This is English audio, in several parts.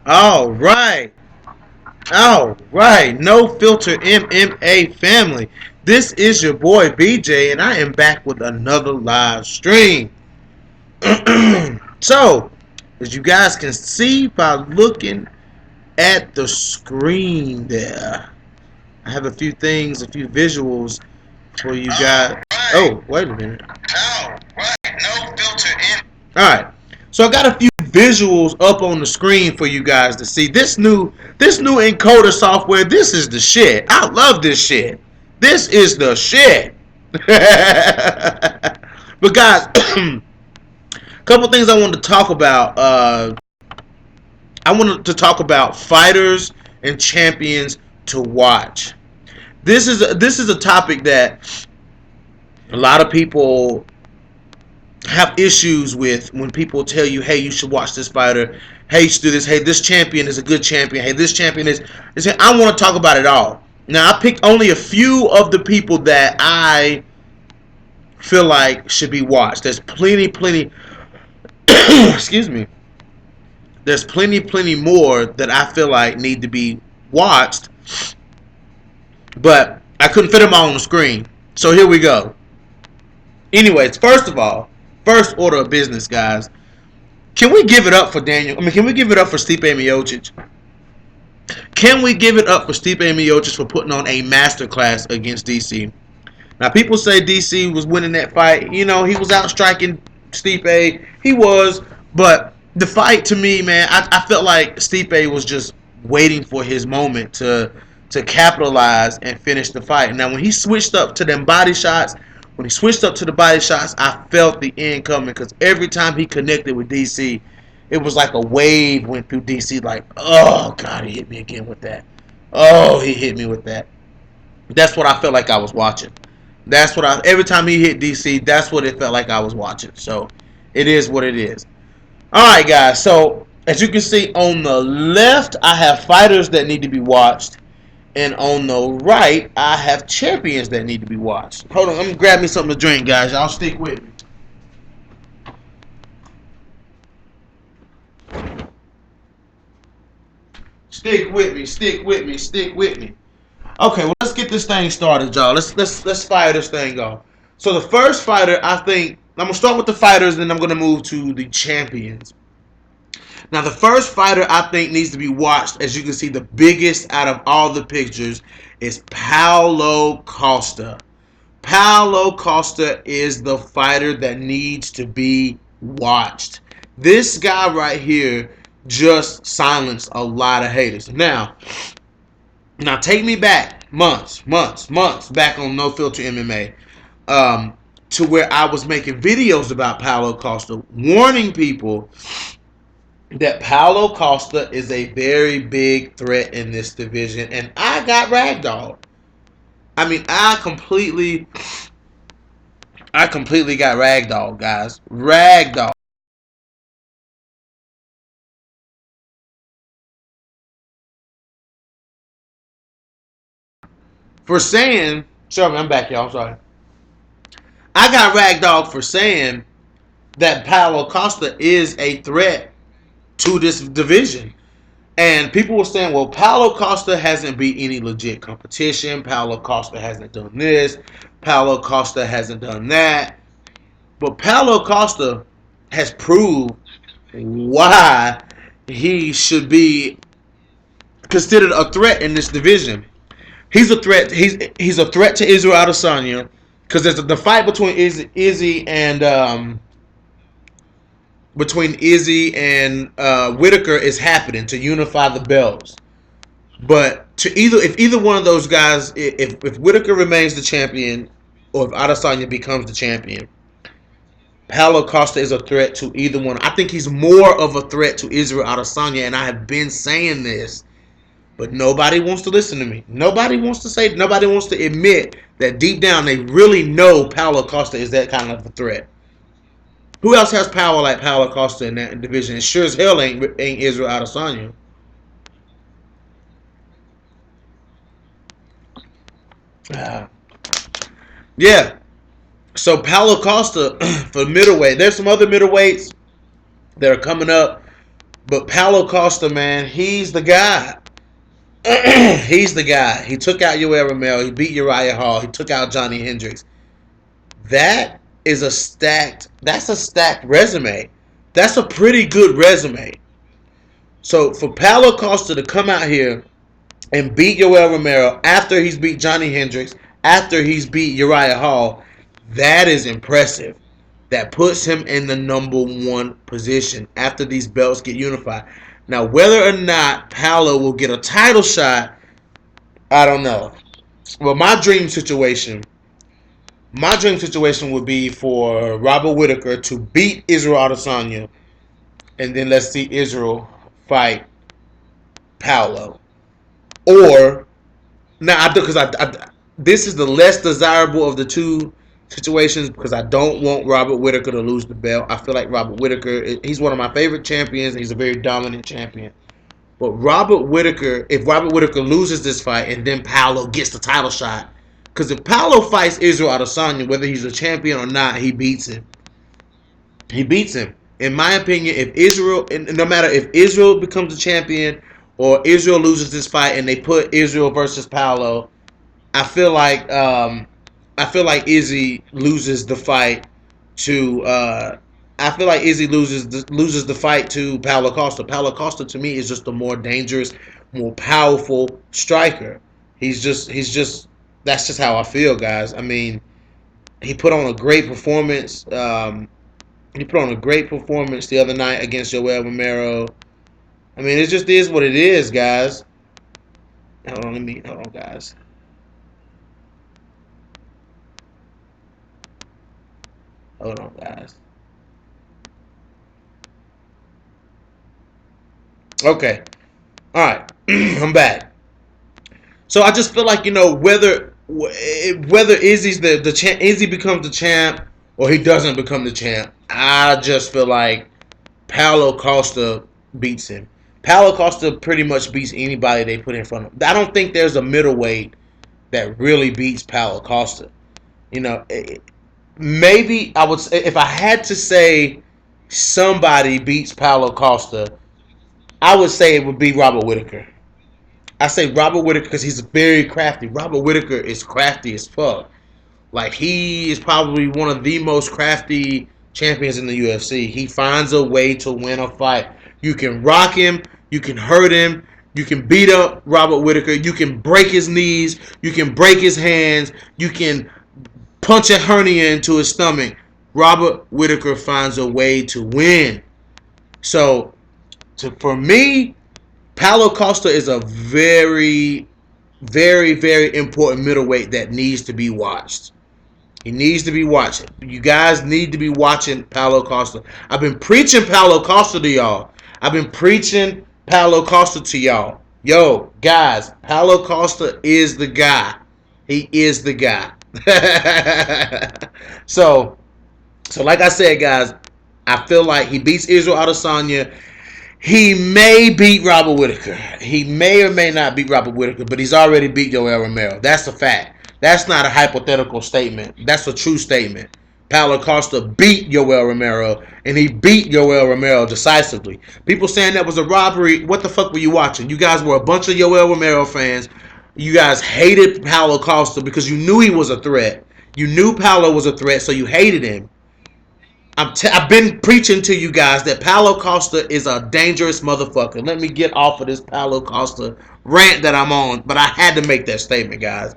All right. All right. No Filter MMA family. This is your boy BJ, and I am back with another live stream. So, as you guys can see by looking at the screen there, I have a few things, a few visuals for you guys. Oh, wait a minute. Oh, right. No Filter in. All right. So I got a few visuals up on the screen for you guys to see. This new encoder software, this is the shit. I love this shit. This is the shit. But guys, a couple things I wanted to talk about. I wanted to talk about fighters and champions to watch. This is a topic that a lot of people have issues with when people tell you, hey, you should watch this fighter. Hey, you should do this. Hey, this champion is a good champion. Hey, this champion is. I want to talk about it all. Now, I picked only a few of the people that I feel like should be watched. There's plenty. Excuse me. There's plenty more that I feel like need to be watched, but I couldn't fit them all on the screen. So here we go. Anyways, first of all, first order of business, guys. Can we give it up for Daniel? Can we give it up for Stipe Miocic? Can we give it up for Stipe Miocic for putting on a masterclass against DC? Now, people say DC was winning that fight. You know, he was out striking Stipe. He was. But the fight, to me, man, I felt like Stipe was just waiting for his moment to capitalize and finish the fight. Now, when he switched up to them body shots, I felt the end coming because every time he connected with DC, it was like a wave went through DC. Like, oh God, he hit me again with that. Oh, he hit me with that. That's what I felt like I was watching. Every time he hit DC, that's what it felt like I was watching. So it is what it is. All right, guys. So as you can see on the left, I have fighters that need to be watched. And on the right, I have champions that need to be watched. Hold on, let me grab me something to drink, guys. Y'all stick with me. Stick with me. Okay, well, let's get this thing started, y'all. Let's fire this thing off. So the first fighter, I think I'm gonna start with the fighters, then I'm gonna move to the champions. Now, the first fighter I think needs to be watched, as you can see, the biggest out of all the pictures is Paulo Costa. Paulo Costa is the fighter that needs to be watched. This guy right here just silenced a lot of haters. Now take me back months back on No Filter MMA, to where I was making videos about Paulo Costa, warning people that Paulo Costa is a very big threat in this division, and I got ragdolled. I completely got ragdolled, guys. Ragdolled. For saying, sorry, I'm back, y'all. I'm sorry. I got ragdolled for saying that Paulo Costa is a threat to this division. And people were saying, well, Paulo Costa hasn't beat any legit competition. Paulo Costa hasn't done this. Paulo Costa hasn't done that. But Paulo Costa has proved why he should be considered a threat in this division. He's a threat. He's a threat to Israel Adesanya because there's the fight between Izzy and Whittaker is happening to unify the belts. But if either one of those guys, if Whittaker remains the champion or if Adesanya becomes the champion, Paulo Costa is a threat to either one. I think he's more of a threat to Israel Adesanya, and I have been saying this, but nobody wants to listen to me. Nobody wants to admit that deep down they really know Paulo Costa is that kind of a threat. Who else has power like Paulo Costa in that division? It sure as hell ain't Israel Adesanya. Yeah. So Paulo Costa for middleweight. There's some other middleweights that are coming up. But Paulo Costa, man, he's the guy. He's the guy. He took out Yoel Romero. He beat Uriah Hall. He took out Johnny Hendricks. That is a stacked. That's a stacked resume. That's a pretty good resume. So for Paulo Costa to come out here and beat Yoel Romero after he's beat Johnny Hendricks, after he's beat Uriah Hall, that is impressive. That puts him in the number one position after these belts get unified. Now, whether or not Paulo will get a title shot, I don't know. Well, my dream situation would be for Robert Whittaker to beat Israel Adesanya, and then let's see Israel fight Paulo. Or now, I this is the less desirable of the two situations because I don't want Robert Whittaker to lose the belt. I feel like Robert Whittaker, he's one of my favorite champions. He's a very dominant champion. But if Robert Whittaker loses this fight and then Paulo gets the title shot, because if Paulo fights Israel Adesanya, whether he's a champion or not, he beats him. He beats him. In my opinion, if Israel, no matter if Israel becomes a champion or Israel loses this fight and they put Israel versus Paulo, I feel like Izzy loses the fight to. I feel like Izzy loses the fight to Paulo Costa. Paulo Costa to me is just a more dangerous, more powerful striker. He's just that's just how I feel, guys. I mean, he put on a great performance. He put on a great performance the other night against Yoel Romero. I mean, it just is what it is, guys. Hold on, guys. Hold on, guys. Okay, all right, I'm back. So I just feel like whether Izzy's the champ, Izzy becomes the champ or he doesn't become the champ. I just feel like Paulo Costa beats him. Paulo Costa pretty much beats anybody they put in front of him. I don't think there's a middleweight that really beats Paulo Costa. You know, maybe I would say if I had to say somebody beats Paulo Costa, I would say it would be Robert Whittaker. I say Robert Whittaker because he's very crafty. Robert Whittaker is crafty as fuck. Like he is probably one of the most crafty champions in the UFC. He finds a way to win a fight. You can rock him, you can hurt him, you can beat up Robert Whittaker, you can break his knees, you can break his hands, you can punch a hernia into his stomach. Robert Whittaker finds a way to win. So, for me, Paulo Costa is a very, very, very important middleweight that needs to be watched. He needs to be watched. You guys need to be watching Paulo Costa. I've been preaching Paulo Costa to y'all. I've been preaching Paulo Costa to y'all. Yo, guys, Paulo Costa is the guy. He is the guy. so, like I said, guys, I feel like he beats Israel Adesanya. He may beat Robert Whittaker. He may or may not beat Robert Whittaker, but he's already beat Yoel Romero. That's a fact. That's not a hypothetical statement. That's a true statement. Paulo Costa beat Yoel Romero, and he beat Yoel Romero decisively. People saying that was a robbery. What the fuck were you watching? You guys were a bunch of Yoel Romero fans. You guys hated Paulo Costa because you knew he was a threat. You knew Paulo was a threat, so you hated him. I've been preaching to you guys that Paulo Costa is a dangerous motherfucker. Let me get off of this Paulo Costa rant that I'm on, but I had to make that statement, guys.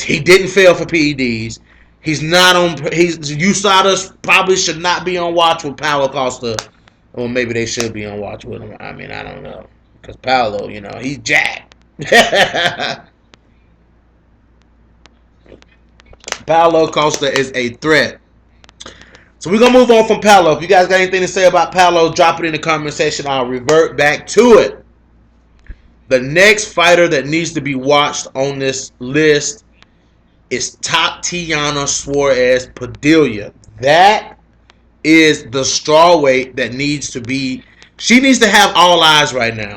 He didn't fail for PEDs. He's not on. USADA probably should not be on watch with Paulo Costa, or maybe they should be on watch with him. I mean, I don't know, because Paulo, he's jacked. Paulo Costa is a threat. So we're going to move on from Paulo. If you guys got anything to say about Paulo, drop it in the comment section. I'll revert back to it. The next fighter that needs to be watched on this list is Tatiana Suarez Padilla. That is the strawweight that needs to be. She needs to have all eyes right now.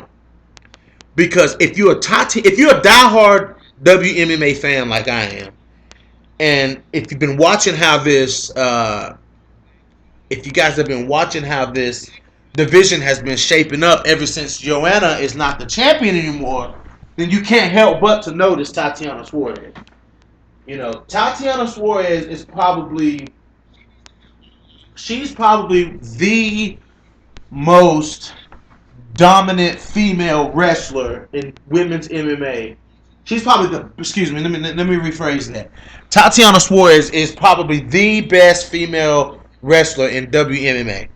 Because if you're a diehard WMMA fan like I am, and if you've been watching how this if you guys have been watching how this division has been shaping up ever since Joanna is not the champion anymore, then you can't help but to notice Tatiana Suarez. Tatiana Suarez is she's probably the most dominant female wrestler in women's MMA. She's probably excuse me, let me rephrase that. Tatiana Suarez is probably the best female wrestler in WMMA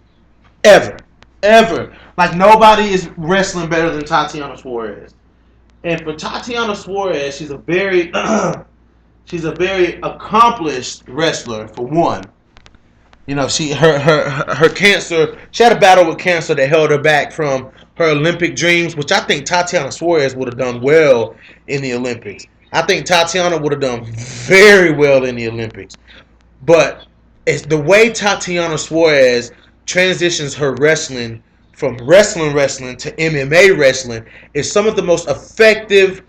ever. Ever. Like nobody is wrestling better than Tatiana Suarez. And for Tatiana Suarez, she's a very accomplished wrestler for one. She her cancer. She had a battle with cancer that held her back from her Olympic dreams, which I think Tatiana Suarez would have done well in the Olympics. I think Tatiana would have done very well in the Olympics. But it's the way Tatiana Suarez transitions her wrestling from wrestling to MMA wrestling is some of the most effective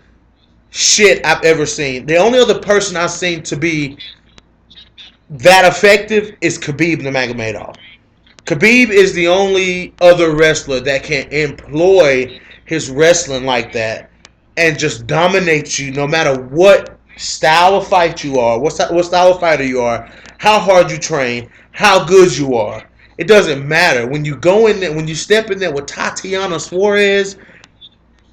shit I've ever seen. The only other person I've seen to be that effective is Khabib Nurmagomedov. Khabib is the only other wrestler that can employ his wrestling like that and just dominate you no matter what style of fight you are, what style of fighter you are, how hard you train, how good you are. It doesn't matter. When you go in there, when you step in there with Tatiana Suarez,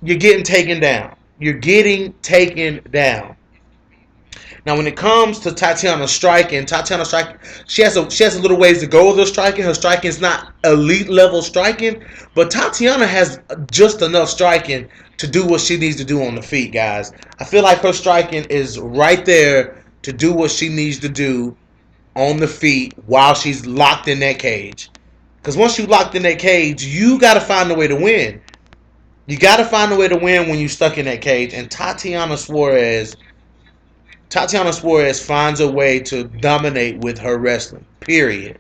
you're getting taken down. You're getting taken down. Now, when it comes to Tatiana striking, she has a little ways to go with her striking. Her striking is not elite level striking, but Tatiana has just enough striking to do what she needs to do on the feet, guys. I feel like her striking is right there to do what she needs to do on the feet while she's locked in that cage. Because once you're locked in that cage, you got to find a way to win. You got to find a way to win when you're stuck in that cage. And Tatiana Suarez finds a way to dominate with her wrestling. Period.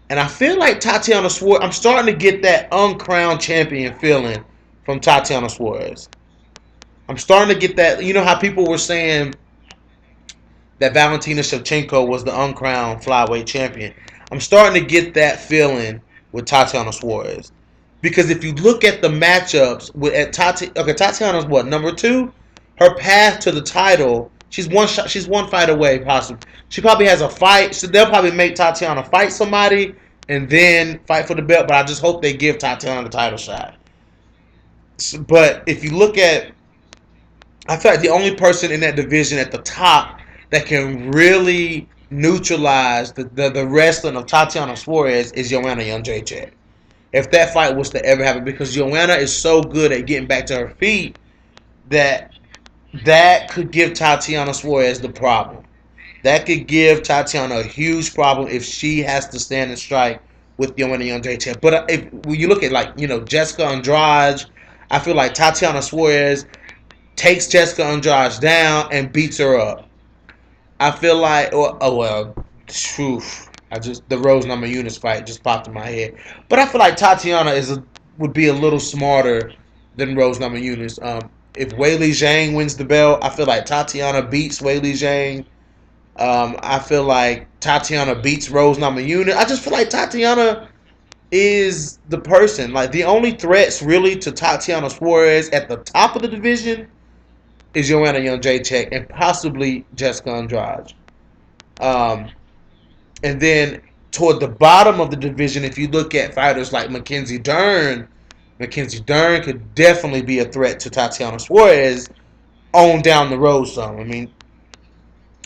And I feel like Tatiana Suarez, I'm starting to get that uncrowned champion feeling from Tatiana Suarez. I'm starting to get that. You know how people were saying that Valentina Shevchenko was the uncrowned flyweight champion. I'm starting to get that feeling with Tatiana Suarez. Because if you look at the matchups Tatiana's what, number 2? Her path to the title, she's one fight away, possibly. She probably has a fight, so they'll probably make Tatiana fight somebody and then fight for the belt, but I just hope they give Tatiana the title shot. But if you look at, I feel like the only person in that division at the top that can really neutralize the wrestling of Tatiana Suarez is Joanna Jędrzejczyk. If that fight was to ever happen, because Joanna is so good at getting back to her feet that could give Tatiana Suarez the problem. That could give Tatiana a huge problem if she has to stand and strike with Joanna Jędrzejczyk. But when you look at Jessica Andrade, I feel like Tatiana Suarez takes Jessica Andrade down and beats her up. I feel like, the Rose Namajunas fight just popped in my head. But I feel like Tatiana would be a little smarter than Rose Namajunas. If Weili Zhang wins the belt, I feel like Tatiana beats Weili Zhang. I feel like Tatiana beats Rose Namajunas. I just feel like Tatiana is the person. Like, the only threats really to Tatiana Suarez at the top of the division is Joanna Jędrzejczyk and possibly Jessica Andrade. And then toward the bottom of the division, if you look at fighters like Mackenzie Dern could definitely be a threat to Tatiana Suarez on down the road some.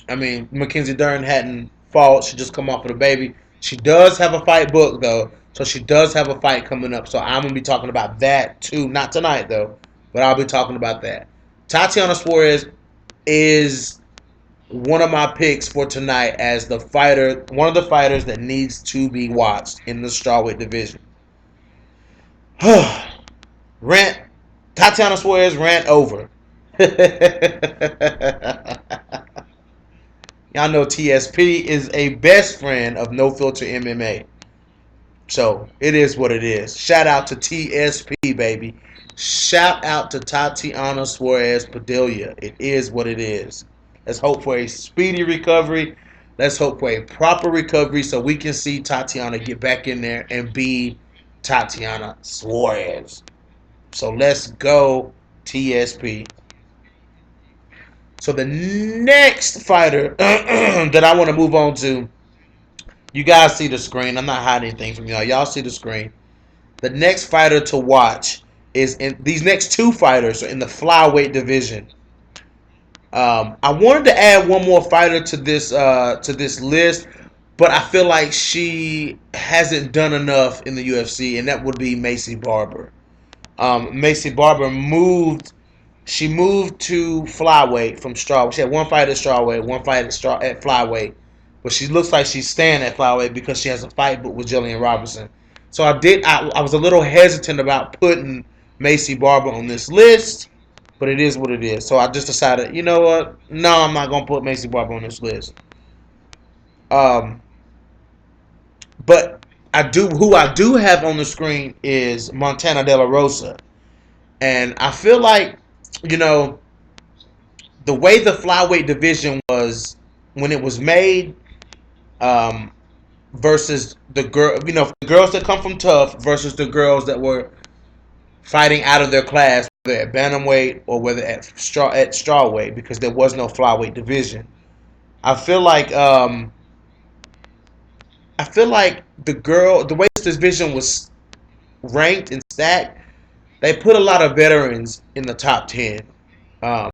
I mean, Mackenzie Dern hadn't fought. She just come off with a baby. She does have a fight booked, though. So she does have a fight coming up. So I'm going to be talking about that, too. Not tonight, though. But I'll be talking about that. Tatiana Suarez is one of my picks for tonight as one of the fighters that needs to be watched in the strawweight division. Tatiana Suarez rant over. Y'all know TSP is a best friend of No Filter MMA. So, it is what it is. Shout out to TSP, baby. Shout out to Tatiana Suarez Padilla. It is what it is. Let's hope for a speedy recovery. Let's hope for a proper recovery so we can see Tatiana get back in there and be Tatiana Suarez. So let's go TSP. So the next fighter that I want to move on to, you guys see the screen. I'm not hiding anything from y'all. Y'all see the screen. The next fighter to watch is in these next two fighters are in the flyweight division. I wanted to add one more fighter to this list, but I feel like she hasn't done enough in the UFC, and that would be Macy Barber. Macy Barber moved. She moved to flyweight from strawweight. She had one fight at strawweight, one fight at flyweight, but she looks like she's staying at flyweight because she has a fight book with Gillian Robinson. So I was a little hesitant about putting Macy Barber on this list, but it is what it is. So I just decided, you know what? No, I'm not gonna put Macy Barber on this list. Um, but who I do have on the screen is Montana Dela Rosa, and I feel like, you know, the way the flyweight division was when it was made, um, versus the the girls that come from tough versus the girls that were fighting out of their class, whether at bantamweight or whether at strawweight, because there was no flyweight division. I feel like the way this division was ranked and stacked, they put a lot of veterans in the top 10. Um,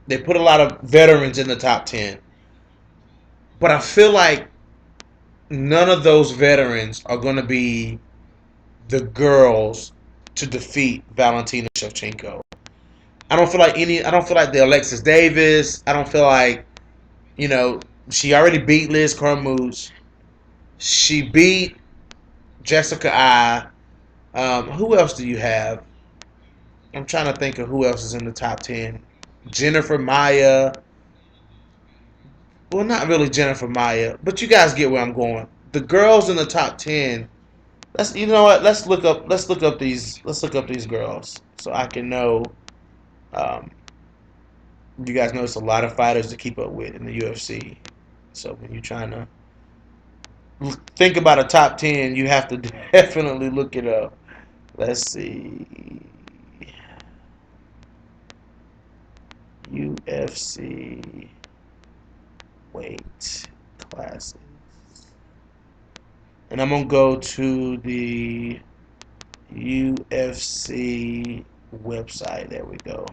they put a lot of veterans in the top 10, but I feel like none of those veterans are going to be the girls to defeat Valentina Shevchenko. I don't feel like the Alexis Davis. I don't feel like, you know, she already beat Liz Carmouche. She beat Jessica I. Who else do you have? I'm trying to think of who else is in the top 10. Jennifer Maya. Well, not really Jennifer Maya, but you guys get where I'm going. The girls in the top 10. Let's you know what? Let's look up these girls so I can know. Um, you guys know it's a lot of fighters to keep up with in the UFC. So when you're trying to think about a top 10, you have to definitely look it up. Let's see. UFC weight classes. And I'm going to go to the UFC website. There we go.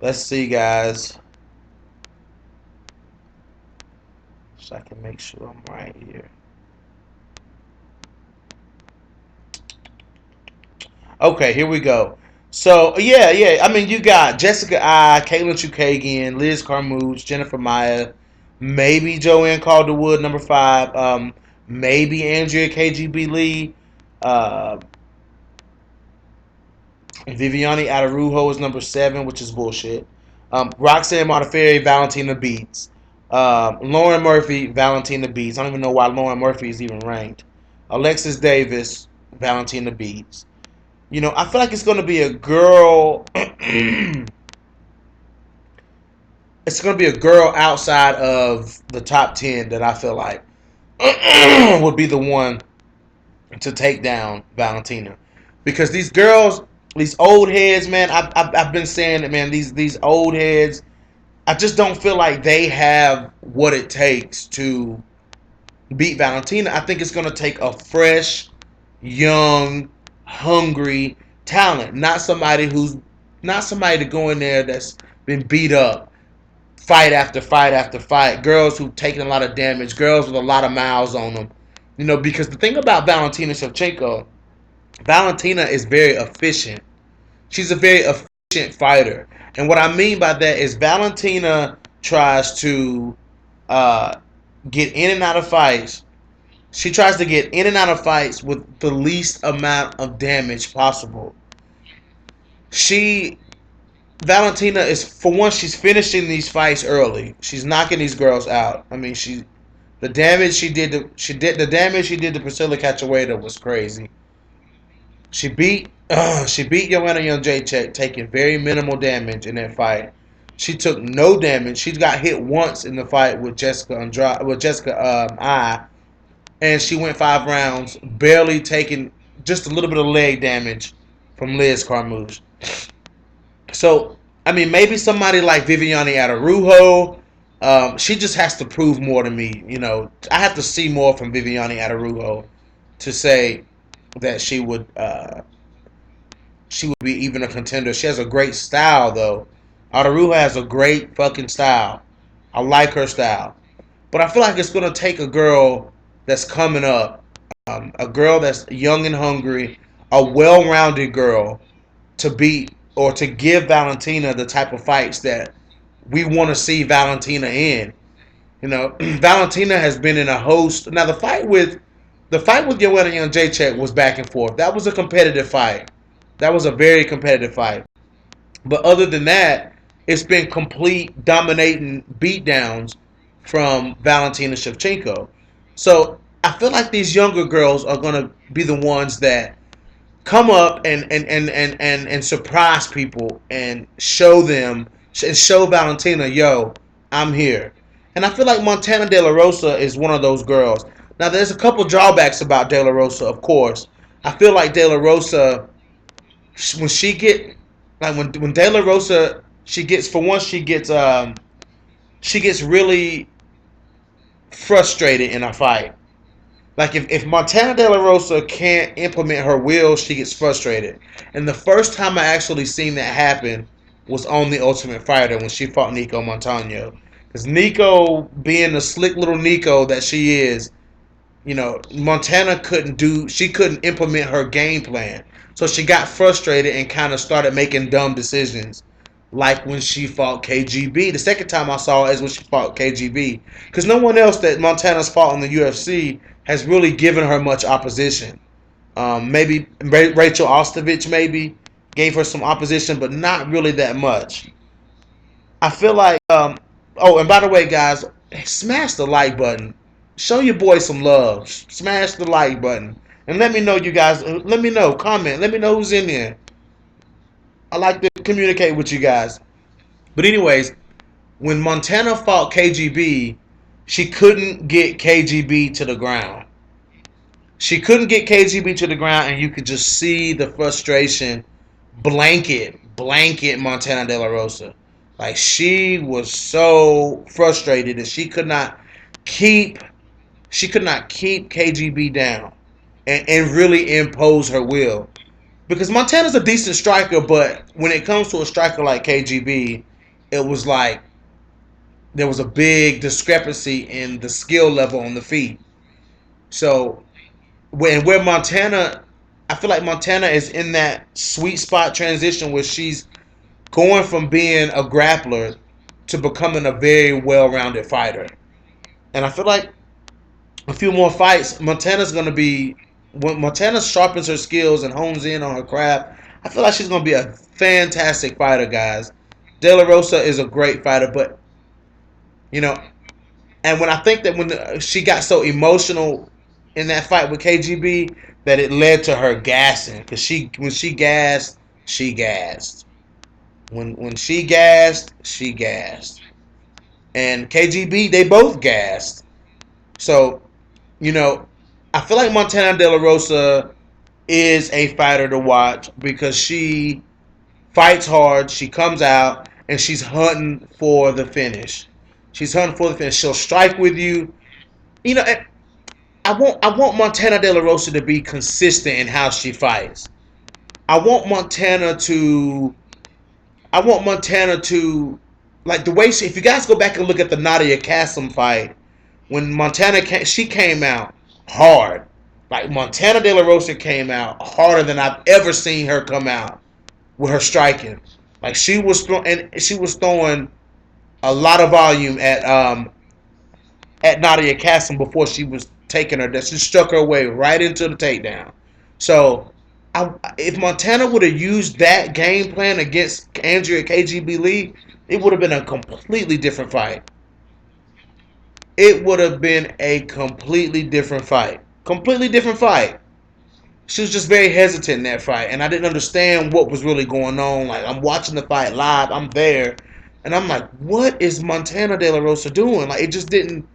Let's see, guys. So I can make sure I'm right here. Okay, here we go. So yeah. I mean, you got Jessica I, Caitlin Chukagian, Liz Carmouche, Jennifer Maya, maybe Joanne Calderwood, number 5. Maybe Andrea KGB Lee. Uh, Viviane Araújo is number 7, which is bullshit. Roxanne Modafferi, Valentina Beats. Lauren Murphy, Valentina Beats. I don't even know why Lauren Murphy is even ranked. Alexis Davis, Valentina Beats. You know, I feel like it's going to be a girl. It's going to be a girl outside of the top 10 that I feel like would be the one to take down Valentina. Because these girls, these old heads, man, I've been saying it, man. These old heads, I just don't feel like they have what it takes to beat Valentina. I think it's going to take a fresh, young, hungry talent, not somebody to go in there that's been beat up, fight after fight after fight. Girls who've taken a lot of damage, girls with a lot of miles on them. You know, because the thing about Valentina Shevchenko, Valentina is very efficient. She's a very efficient fighter. And what I mean by that is Valentina tries to uh, get in and out of fights. She tries to get in and out of fights with the least amount of damage possible. She Valentina is, for one, she's finishing these fights early. She's knocking these girls out. I mean, the damage she did to Priscilla Cachoeira was crazy. She beat Joanna Jędrzejczyk, taking very minimal damage in that fight. She took no damage. She got hit once in the fight with Jessica I, and she went 5 rounds, barely taking just a little bit of leg damage from Liz Carmouche. So, I mean, maybe somebody like Viviane Araújo, she just has to prove more to me. I have to see more from Viviane Araújo to say that she would be even a contender. She has a great style, though. Araújo has a great fucking style. I like her style. But I feel like it's going to take a girl that's coming up, a girl that's young and hungry, a well-rounded girl to beat or to give Valentina the type of fights that we want to see Valentina in. Valentina has been in a host. Now the fight with Joanna Jędrzejczyk was back and forth. That was a competitive fight. That was a very competitive fight. But other than that, it's been complete dominating beatdowns from Valentina Shevchenko. So I feel like these younger girls are gonna be the ones that come up and surprise people and show Valentina, yo, I'm here. And I feel like Montana De La Rosa is one of those girls. Now there's a couple drawbacks about De La Rosa, of course. I feel like De La Rosa, when she get like when De La Rosa, she gets, for once, she gets really frustrated in a fight. Like if Montana De La Rosa can't implement her will, she gets frustrated. And the first time I actually seen that happen was on The Ultimate Fighter when she fought Nico Montano. Because Nico, being the slick little Nico that she is, Montana she couldn't implement her game plan. So she got frustrated and kind of started making dumb decisions. Like when she fought KGB. The second time I saw it is when she fought KGB. Because no one else that Montana's fought in the UFC has really given her much opposition. Maybe Rachel Ostovich maybe gave her some opposition, but not really that much. I feel like, oh, and by the way, guys, smash the like button. Show your boy some love. Smash the like button. And let me know, you guys. Let me know. Comment. Let me know who's in there. I like to communicate with you guys. But anyways, when Montana fought KGB, she couldn't get KGB to the ground. She couldn't get KGB to the ground, and you could just see the frustration blanket Montana De La Rosa. Like, she was so frustrated that keep she could not keep KGB down and really impose her will. Because Montana's a decent striker, but when it comes to a striker like KGB, it was like there was a big discrepancy in the skill level on the feet. So where Montana, I feel like Montana is in that sweet spot transition where she's going from being a grappler to becoming a very well-rounded fighter. And I feel like a few more fights, Montana's going to be, when Montana sharpens her skills and hones in on her craft, I feel like she's going to be a fantastic fighter, guys. De La Rosa is a great fighter, but, you know, and when I think that when she got so emotional in that fight with KGB, that it led to her gassing. Because when she gassed, she gassed. When she gassed, she gassed. And KGB, they both gassed. So, you know, I feel like Montana De La Rosa is a fighter to watch because she fights hard. She comes out and she's hunting for the finish. She's hunting for the finish. She'll strike with you. You know, I want Montana De La Rosa to be consistent in how she fights. I want Montana to I want Montana to, like, the way if you guys go back and look at the Nadia Kassem fight, when she came out hard. Like, Montana De La Rosa came out harder than I've ever seen her come out with her striking. Like, she was throwing a lot of volume at Nadia Kassem before she was taking her. That she struck her way right into the takedown. So if Montana would have used that game plan against Andrea KGB Lee, it would have been a completely different fight. It would have been a completely different fight. Completely different fight. She was just very hesitant in that fight, and I didn't understand what was really going on. Like, I'm watching the fight live, I'm there, and I'm like, what is Montana De La Rosa doing? Like, it just didn't.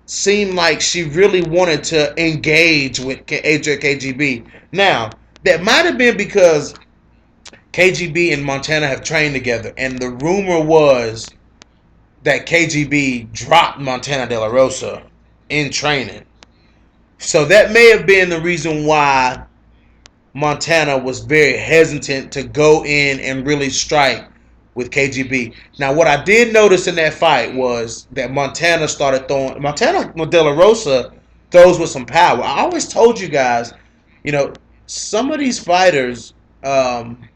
seemed like she really wanted to engage with KGB. Now, that might have been because KGB and Montana have trained together, and the rumor was that KGB dropped Montana Dela Rosa in training. So that may have been the reason why Montana was very hesitant to go in and really strike with KGB. Now, what I did notice in that fight was that Montana started throwing. Montana Dela Rosa throws with some power. I always told you guys, you know, some of these fighters, um,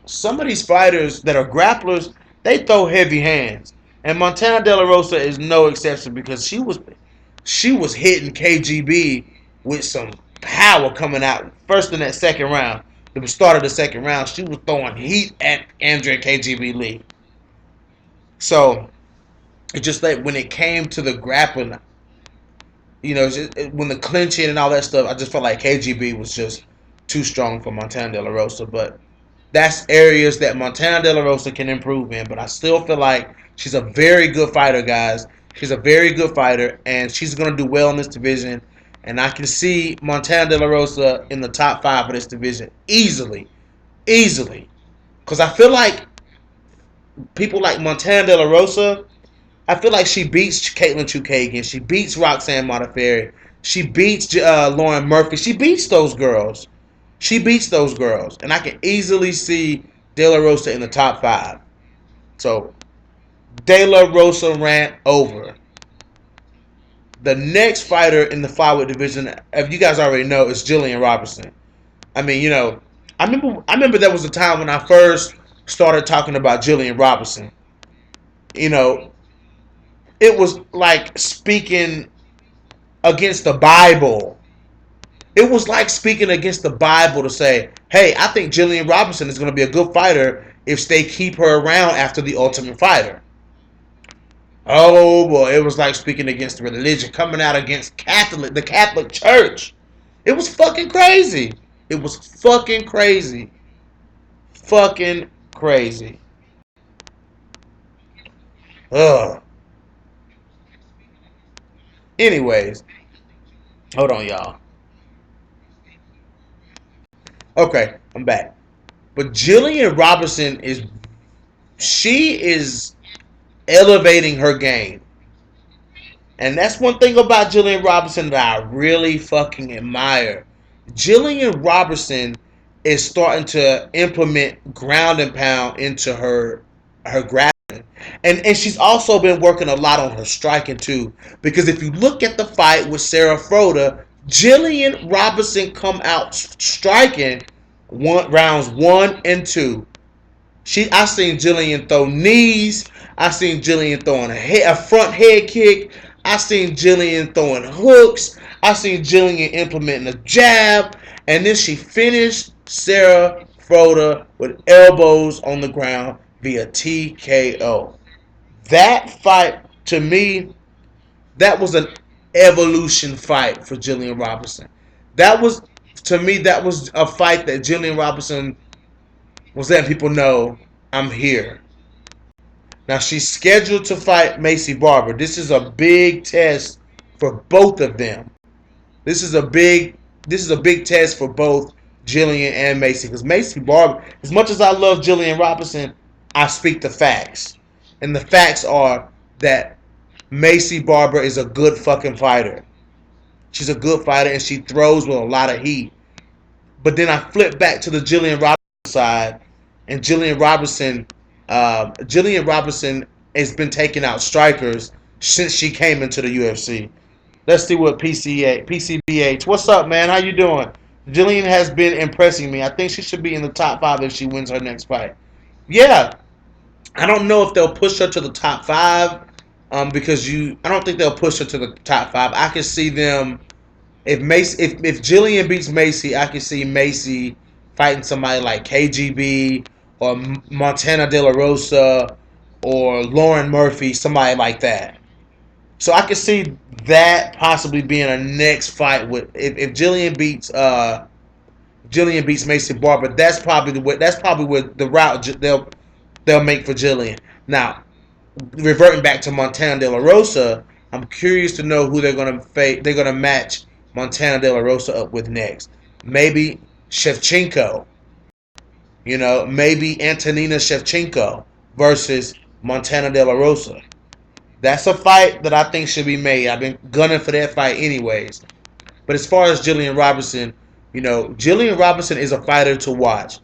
some of these fighters that are grapplers, they throw heavy hands. And Montana Dela Rosa is no exception because she was hitting KGB with some power coming out first in that second round. At the start of the second round, she was throwing heat at Andre KGB Lee. So it just like when it came to the grappling, when the clinching and all that stuff, I just felt like KGB was just too strong for Montana De La Rosa. But that's areas that Montana De La Rosa can improve in. But I still feel like she's a very good fighter, guys. She's a very good fighter, and she's going to do well in this division. And I can see Montana De La Rosa in the top 5 of this division easily. Easily. Because I feel like people like Montana De La Rosa, I feel like she beats Caitlin Chukagian. She beats Roxanne Modafferi. She beats Lauren Murphy. She beats those girls. She beats those girls. And I can easily see De La Rosa in the top 5. So, De La Rosa ran over. The next fighter in the flyweight division, if you guys already know, is Gillian Robinson. I mean, I remember there was a time when I first started talking about Gillian Robinson. You know, it was like speaking against the Bible. It was like speaking against the Bible to say, hey, I think Gillian Robinson is going to be a good fighter if they keep her around after the Ultimate Fighter. Oh boy, it was like speaking against religion, coming out against the Catholic Church. It was fucking crazy. It was fucking crazy. Fucking crazy. Ugh. Anyways, hold on, y'all. Okay, I'm back. But Gillian Robinson she is elevating her game. And that's one thing about Gillian Robinson that I really fucking admire. Gillian Robinson is starting to implement ground and pound into her grappling. And she's also been working a lot on her striking too. Because if you look at the fight with Sarah Froda, Gillian Robinson come out striking rounds 1 and 2. I seen Gillian throw knees. I seen Gillian throwing a front head kick. I seen Gillian throwing hooks. I seen Gillian implementing a jab. And then she finished Sarah Froda with elbows on the ground via TKO. That fight, to me, that was an evolution fight for Gillian Robinson. To me, that was a fight that Gillian Robinson was letting people know, I'm here. Now she's scheduled to fight Maycee Barber. This is a big test for both of them. This is a big test for both Gillian and Maycee. Because Maycee Barber, as much as I love Gillian Robinson, I speak the facts. And the facts are that Maycee Barber is a good fucking fighter. She's a good fighter and she throws with a lot of heat. But then I flip back to the Gillian Robinson side, and Gillian Robinson has been taking out strikers since she came into the UFC. Let's see what PCBH. What's up, man? How you doing? Gillian has been impressing me. I think she should be in the top 5 if she wins her next fight. Yeah, I don't know if they'll push her to the top 5 because I don't think they'll push her to the top 5. I can see them if Gillian beats Maycee, I can see Maycee fighting somebody like KGB or Montana De La Rosa or Lauren Murphy, somebody like that. So I can see that possibly being a next fight with if Gillian beats Maycee Barber. That's probably the route they'll make for Gillian. Now, reverting back to Montana De La Rosa, I'm curious to know who they're gonna match Montana Dela Rosa up with next. Maybe Shevchenko. Maybe Antonina Shevchenko versus Montana Dela Rosa. That's a fight that I think should be made. I've been gunning for that fight anyways. But as far as Gillian Robinson, Gillian Robinson is a fighter to watch.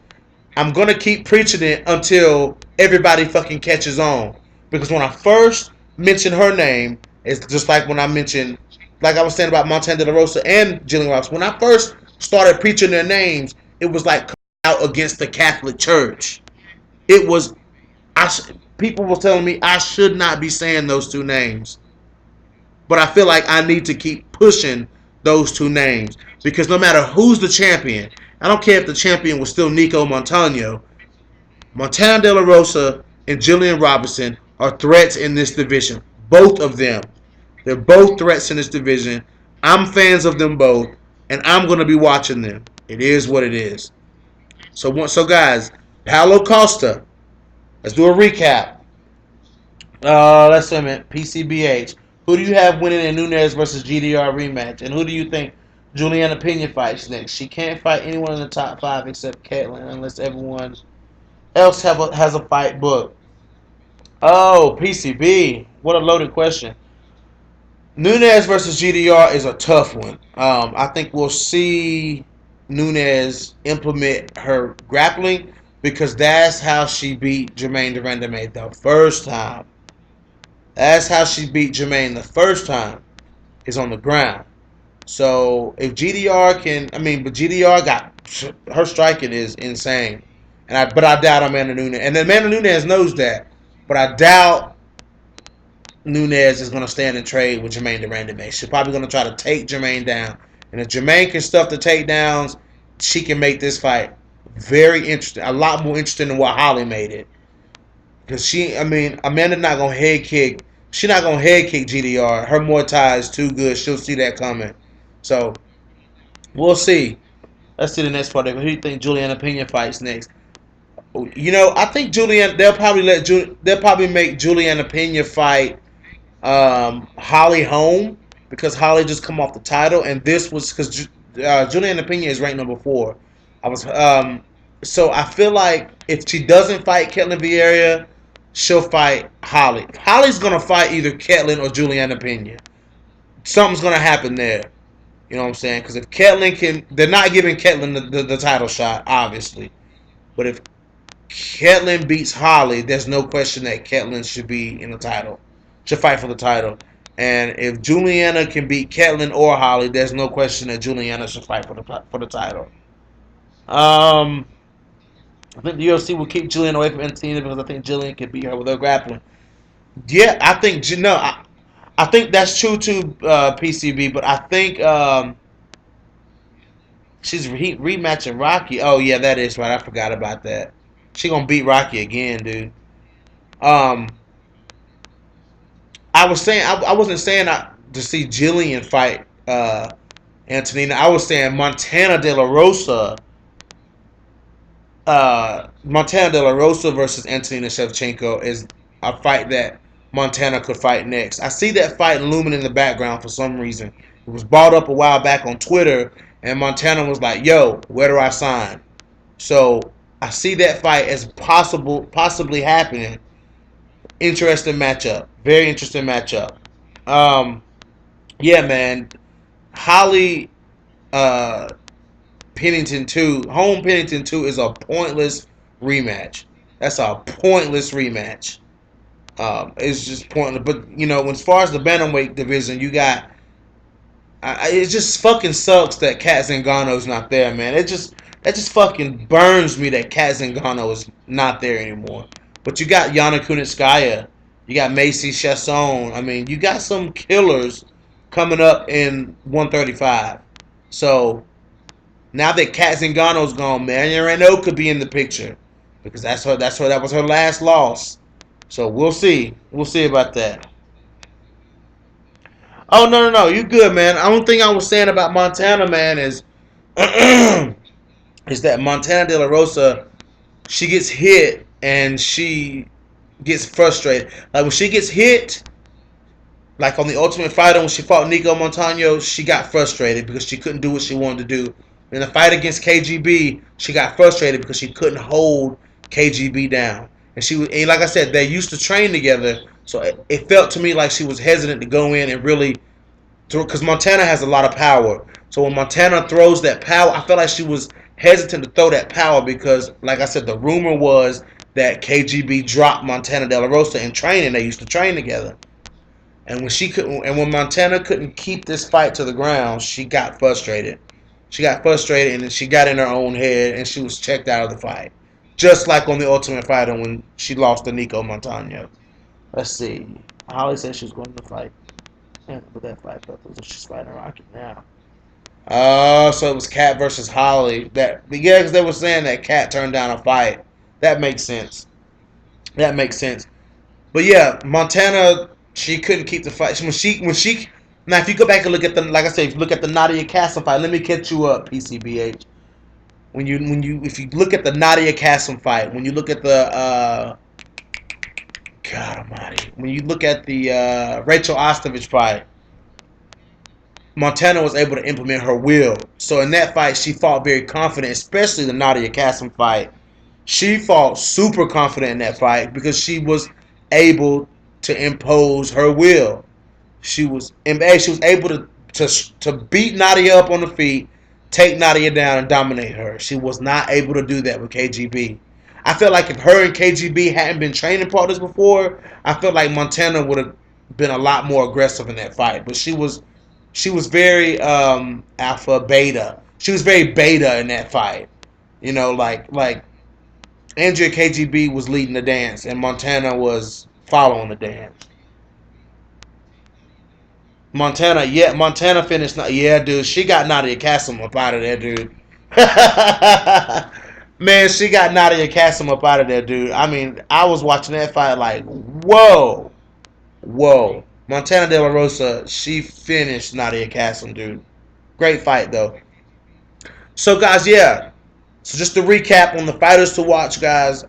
I'm going to keep preaching it until everybody fucking catches on. Because when I first mentioned her name, it's just like when I mentioned, like I was saying about Montana De La Rosa and Gillian Robinson. When I first started preaching their names, it was like out against the Catholic Church. It was, people were telling me I should not be saying those two names. But I feel like I need to keep pushing those two names. Because no matter who's the champion, I don't care if the champion was still Nico Montano, Montana De La Rosa and Gillian Robinson are threats in this division. Both of them. They're both threats in this division. I'm fans of them both, and I'm going to be watching them. It is what it is. So guys, Paulo Costa. Let's do a recap. Let's see, man. PCBH. Who do you have winning in Nunes versus GDR rematch? And who do you think Juliana Pena fights next? She can't fight anyone in the top 5 except Caitlyn unless everyone else has a fight booked. Oh, PCB. What a loaded question. Nunes versus GDR is a tough one. I think we'll see Nunes implement her grappling because that's how she beat Jermaine Durandame the first time. That's how she beat Jermaine the first time, is on the ground. So if GDR but GDR her striking is insane, but I doubt Amanda Nunes, and Amanda Nunes knows that, but I doubt Nunes is going to stand and trade with Jermaine Durandame. She's probably going to try to take Jermaine down, and if Jermaine can stuff the takedowns, she can make this fight very interesting, a lot more interesting than what Holly made it. Because Amanda's not going to head kick. She's not going to head kick GDR. Her Muay Thai is too good. She'll see that coming. So, we'll see. Let's see the next part. Who do you think Juliana Pena fights next? I think they'll probably make Juliana Pena fight Holly Holm because Holly just come off the title, and this was because Juliana Pena is ranked number 4. So I feel like if she doesn't fight Ketlin Vieira, she'll fight Holly. Holly's gonna fight either Ketlin or Juliana Pena. Something's gonna happen there. You know what I'm saying? Because if they're not giving Ketlin the title shot, obviously. But if Ketlin beats Holly, there's no question that Ketlin should be in the title, should fight for the title. And if Juliana can beat Ketlin or Holly, there's no question that Juliana should fight for the title. I think the UFC will keep Jillian away from Antonina because I think Jillian can beat her with her grappling. Yeah, I think that's true too, PCB. But I think she's rematching Rocky. Oh yeah, that is right. I forgot about that. She gonna beat Rocky again, dude. Um, I wasn't saying to see Jillian fight Antonina. I was saying Montana De La Rosa. Montana De La Rosa versus Antonina Shevchenko is a fight that Montana could fight next. I see that fight looming in the background for some reason. It was brought up a while back on Twitter, and Montana was like, "Yo, where do I sign?" So I see that fight as possibly happening. Interesting matchup. Very interesting matchup. Um, yeah, man. Holly uh, Pennington 2, home Pennington 2 is a pointless rematch. That's a pointless rematch. It's just pointless. But, as far as the bantamweight division, you got. It just fucking sucks that Kat Zingano's not there, man. That just fucking burns me that Kat Zingano is not there anymore. But you got Yana Kunitskaya. You got Macy Chasson. You got some killers coming up in 135. So, now that Kat Zingano's gone, Marion Renault could be in the picture because that was her last loss. So we'll see. We'll see about that. Oh no, you good, man. The only thing I was saying about Montana, man, is is that Montana De La Rosa, she gets hit and she gets frustrated. Like when she gets hit, Like on the Ultimate Fighter, when she fought Nico Montano, she got frustrated because she couldn't do what she wanted to do. In the fight against KGB, she got frustrated because she couldn't hold KGB down. And like I said, they used to train together, so it felt to me like she was hesitant to go in and really throw, because Montana has a lot of power. So when Montana throws that power, I felt like she was hesitant to throw that power because, like I said, the rumor was that KGB dropped Montana Dela Rosa in training. They used to train together. And when Montana couldn't keep this fight to the ground, she got frustrated. She got frustrated and then she got in her own head and she was checked out of the fight. Just like on the Ultimate Fighter when she lost to Nico Montano. Let's see. Holly said she was going to fight. Yeah, but that fight, she's fighting Rocky now. So it was Cat versus Holly. Because they were saying that Cat turned down a fight. That makes sense. That makes sense. But yeah, Montana, she couldn't keep the fight. When she now if you go back and look at the, like I said, if you look at the Nadia Kassem fight, let me catch you up, PCBH. If you look at the Nadia Kassem fight, when you look at the God Almighty, when you look at the Rachel Ostovich fight, Montana was able to implement her will. So in that fight, she fought very confident, especially the Nadia Kassem fight. She fought super confident in that fight because she was able to impose her will. She was able to beat Nadia up on the feet, take Nadia down, and dominate her. She was not able to do that with KGB. I feel like if her and KGB hadn't been training partners before, I feel like Montana would have been a lot more aggressive in that fight. But she was very alpha beta. She was very beta in that fight. Like Andrea KGB was leading the dance and Montana was following the dance. Montana finished. Yeah, dude, she got Nadia Kassem up out of there, dude. Man, she got Nadia Kassem up out of there, dude. I mean, I was watching that fight like, whoa, whoa. Montana De La Rosa, she finished Nadia Kassem, dude. Great fight though. So guys, yeah. So just to recap on the fighters to watch, guys.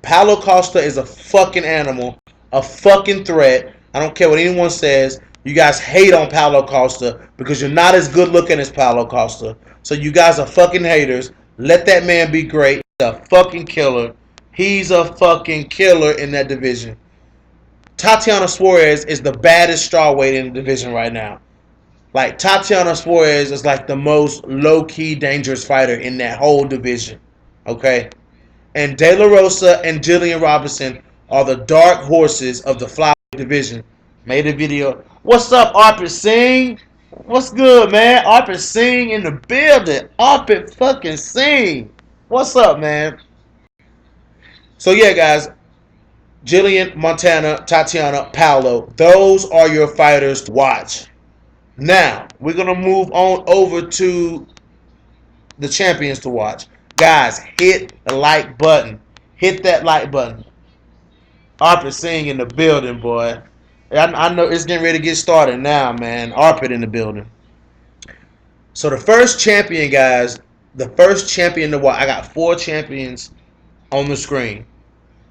Paulo Costa is a fucking animal, a fucking threat. I don't care what anyone says. You guys hate on Paulo Costa because you're not as good looking as Paulo Costa. So you guys are fucking haters. Let that man be great. He's a fucking killer. He's a fucking killer in that division. Tatiana Suarez is the baddest strawweight in the division right now. Like, Tatiana Suarez is like the most low-key dangerous fighter in that whole division. Okay? And Dela Rosa and Gillian Robinson are the dark horses of the flyweight division. Made a video. What's up, Arpit Singh? What's good, man? Arpit Singh in the building. Arpit fucking Singh. What's up, man? So yeah, guys. Gillian, Montana, Tatiana, Paulo. Those are your fighters to watch. Now, we're going to move on over to the champions to watch. Guys, hit the like button. Hit that like button. Arpit Singh in the building, boy. I know it's getting ready to get started now, man. Arpit in the building. So the first champion, guys, the first champion to watch. I got 4 champions on the screen.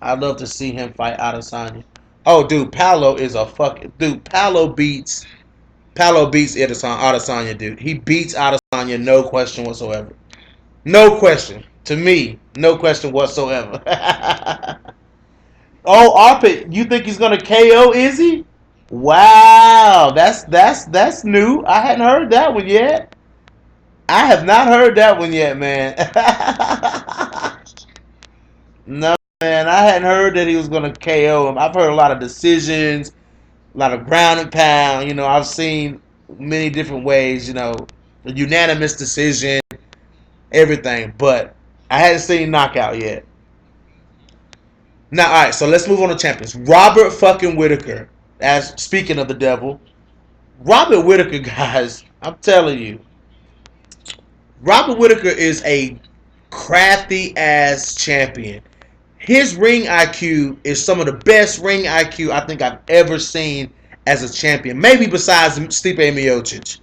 I'd love to see him fight Adesanya. Oh, dude, Paulo is a fucking dude. Paulo beats Adesanya, dude. He beats Adesanya, no question whatsoever. No question. To me, no question whatsoever. Oh, Arpit, you think he's gonna KO Izzy? Wow, that's new. I hadn't heard that one yet. I have not heard that one yet, man. No, man, I hadn't heard that he was gonna KO him. I've heard a lot of decisions, a lot of ground and pound. I've seen many different ways. A unanimous decision, everything, but I hadn't seen knockout yet. Now, all right, so let's move on to champions. Robert fucking Whittaker. As speaking of the devil, Robert Whittaker, guys, I'm telling you, Robert Whittaker is a crafty ass champion. His ring IQ is some of the best ring IQ I think I've ever seen as a champion. Maybe besides Stipe Miocic.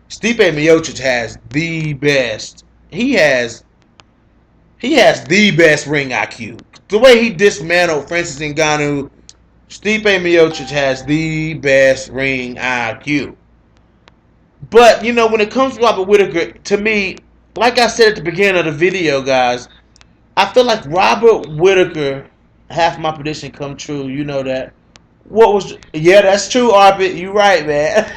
Stipe Miocic has the best. He has the best ring IQ. The way he dismantled Francis Ngannou Stipe Miocic has the best ring IQ. But, when it comes to Robert Whittaker, to me, like I said at the beginning of the video, guys, I feel like Robert Whittaker, half my prediction come true. You know that. Yeah, that's true, Arpit. You right, man.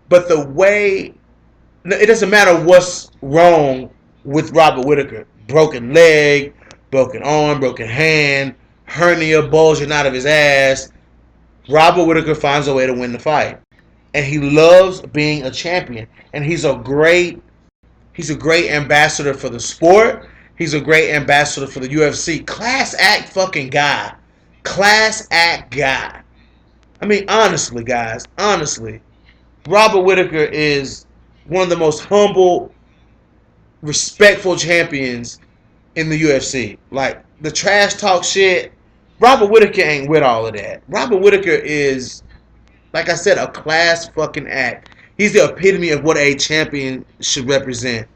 But the way, it doesn't matter what's wrong with Robert Whittaker. Broken leg, broken arm, broken hand, hernia bulging out of his ass. Robert Whittaker finds a way to win the fight. And he loves being a champion. And he's a great ambassador for the sport. He's a great ambassador for the UFC. Class act fucking guy. Class act guy. I mean, honestly, guys, Robert Whittaker is one of the most humble, respectful champions in the UFC. Like, the trash talk shit, Robert Whittaker ain't with all of that. Robert Whittaker is, like I said, a class fucking act. He's the epitome of what a champion should represent.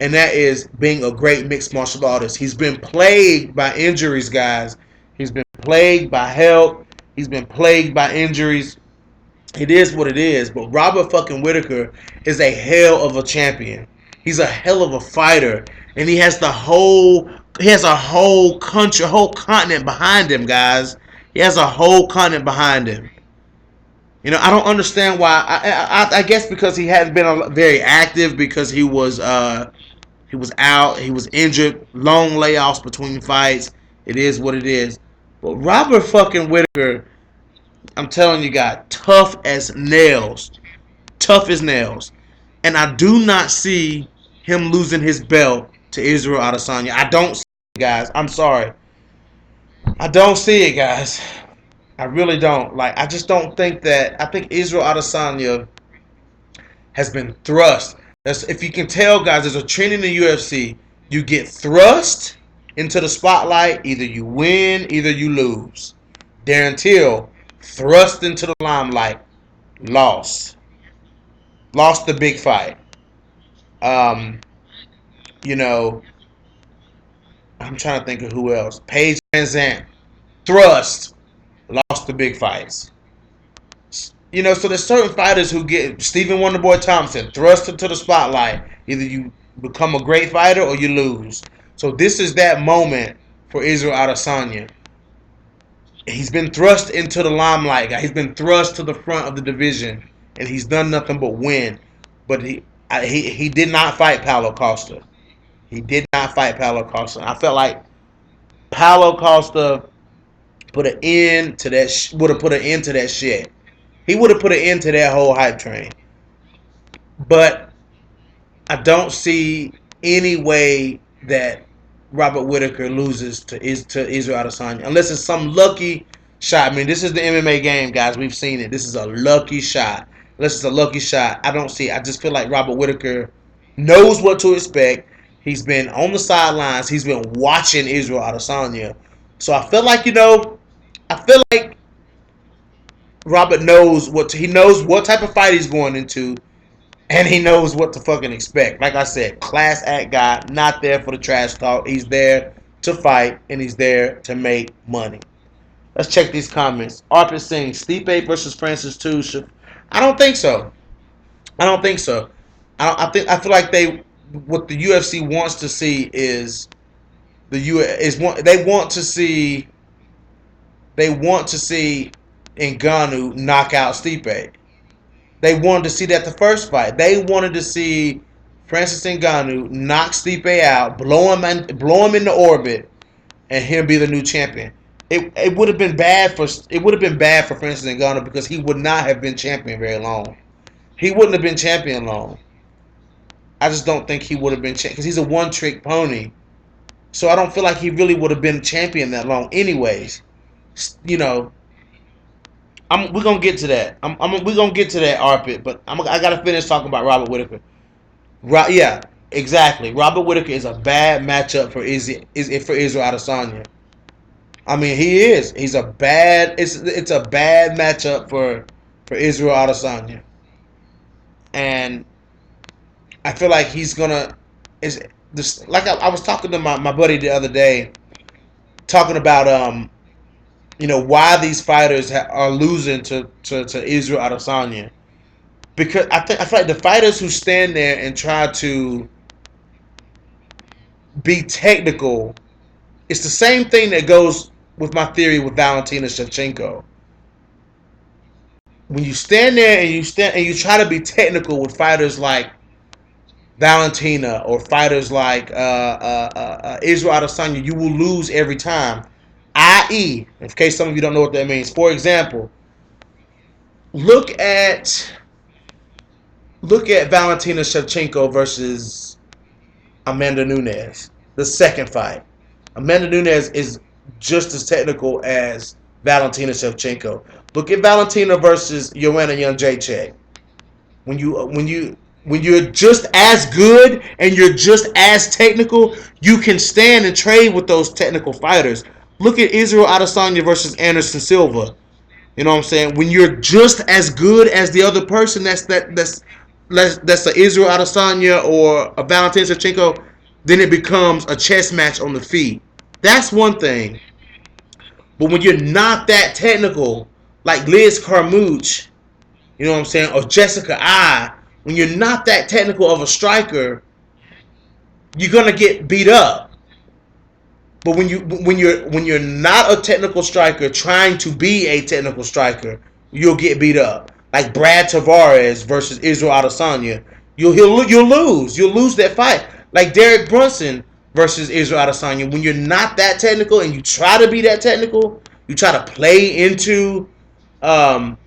And that is being a great mixed martial artist. He's been plagued by injuries, guys. He's been plagued by health. He's been plagued by injuries. It is what it is. But Robert fucking Whittaker is a hell of a champion. He's a hell of a fighter. And he has a whole country, a whole continent behind him, guys. He has a whole continent behind him. I don't understand why. I guess because he hadn't been very active, because he was out, he was injured, long layoffs between fights. It is what it is. But Robert fucking Whittaker, I'm telling you guys, tough as nails. Tough as nails. And I do not see him losing his belt to Israel Adesanya. I don't see it, guys. I'm sorry. I don't see it, guys. I really don't. I just don't think that. I think Israel Adesanya has been thrust. If you can tell, guys, there's a trend in the UFC. You get thrust into the spotlight. Either you win, either you lose. Darren Till, thrust into the limelight. Lost the big fight. You know, I'm trying to think of who else. Paige VanZant, thrust, lost the big fights. So there's certain fighters who get Stephen Wonderboy Thompson thrust into the spotlight. Either you become a great fighter or you lose. So this is that moment for Israel Adesanya. He's been thrust into the limelight. He's been thrust to the front of the division, and he's done nothing but win. But he did not fight Paulo Costa. He did not fight Paulo Costa. I felt like Paulo Costa put an end to that. Would have put an end to that shit. He would have put an end to that whole hype train. But I don't see any way that Robert Whittaker loses to Israel Adesanya unless it's some lucky shot. I mean, this is the MMA game, guys. We've seen it. This is a lucky shot. Unless it's a lucky shot, I don't see it. I just feel like Robert Whittaker knows what to expect. He's been on the sidelines. He's been watching Israel Adesanya. So I feel like, Robert knows he knows what type of fight he's going into, and he knows what to fucking expect. Like I said, class act guy, not there for the trash talk. He's there to fight, and he's there to make money. Let's check these comments. Arpit saying Stipe versus Francis too. I don't think so. I feel like what the UFC wants to see is they want to see Ngannou knock out Stipe. They wanted to see that the first fight. They wanted to see Francis Ngannou knock Stipe out, blow him into orbit, and him be the new champion. It would have been bad for Francis Ngannou because he would not have been champion very long. He wouldn't have been champion long. I just don't think he would have been champion because he's a one-trick pony. So I don't feel like he really would have been champion that long. Anyways, we're gonna get to that. We're gonna get to that, Arpit. But I gotta finish talking about Robert Whittaker. Yeah, exactly. Robert Whittaker is a bad matchup for Israel Adesanya. I mean, he is. It's a bad matchup for Israel Adesanya. And I feel like he's gonna like I was talking to my buddy the other day, talking about why these fighters are losing to Israel Adesanya. Because I feel like the fighters who stand there and try to be technical, it's the same thing that goes with my theory with Valentina Shevchenko. When you stand there and you try to be technical with fighters like Valentina or fighters like Israel Adesanya, you will lose every time. I.e., in case some of you don't know what that means, for example, look at Valentina Shevchenko versus Amanda Nunes, the second fight. Amanda Nunes is just as technical as Valentina Shevchenko. Look at Valentina versus Joanna Jędrzejczyk. When you're just as good and you're just as technical, you can stand and trade with those technical fighters. Look at Israel Adesanya versus Anderson Silva. You know what I'm saying? When you're just as good as the other person, that's a Israel Adesanya or a Valentina Shevchenko, then it becomes a chess match on the feet. That's one thing. But when you're not that technical, like Liz Carmouche, you know what I'm saying, or Jessica I, when you're not that technical of a striker, you're gonna get beat up. But when you're not a technical striker trying to be a technical striker, you'll get beat up. Like Brad Tavares versus Israel Adesanya, you'll lose. You'll lose that fight. Like Derek Brunson versus Israel Adesanya, when you're not that technical and you try to be that technical, you try to play into, um,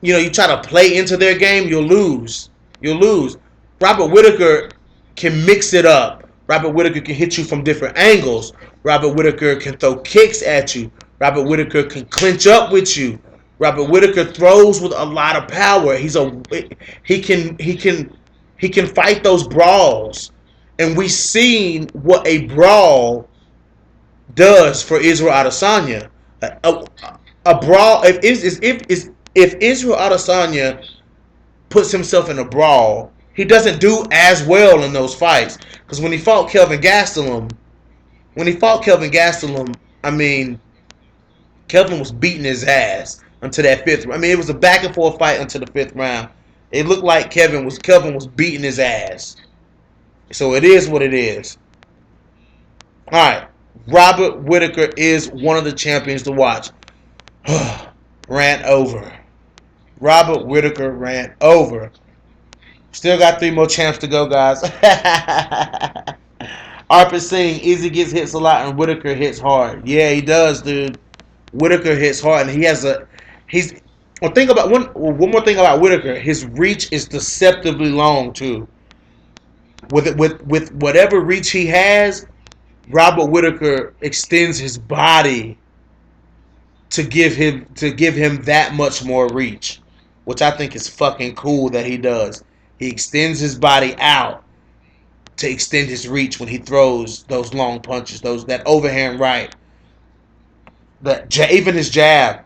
you try to play into their game, you'll lose. You'll lose. Robert Whittaker can mix it up. Robert Whittaker can hit you from different angles. Robert Whittaker can throw kicks at you. Robert Whittaker can clinch up with you. Robert Whittaker throws with a lot of power. He can fight those brawls. And we've seen what a brawl does for Israel Adesanya. A, a brawl if Israel Adesanya puts himself in a brawl, he doesn't do as well in those fights. Because when he fought Kelvin Gastelum, I mean, Kelvin was beating his ass until that fifth. I mean, it was a back and forth fight until the fifth round. It looked like Kelvin was beating his ass. So it is what it is. All right, Robert Whittaker is one of the champions to watch. Rant over. Robert Whittaker ran over. Still got 3 more champs to go, guys. Arpit Singh, Easy gets hits a lot and Whittaker hits hard. Yeah, he does, dude. Whittaker hits hard, and he's. Well, think about one more thing about Whittaker. His reach is deceptively long too. With whatever reach he has, Robert Whittaker extends his body to give him that much more reach, which I think is fucking cool that he does. He extends his body out to extend his reach when he throws those long punches, that overhand right, even his jab.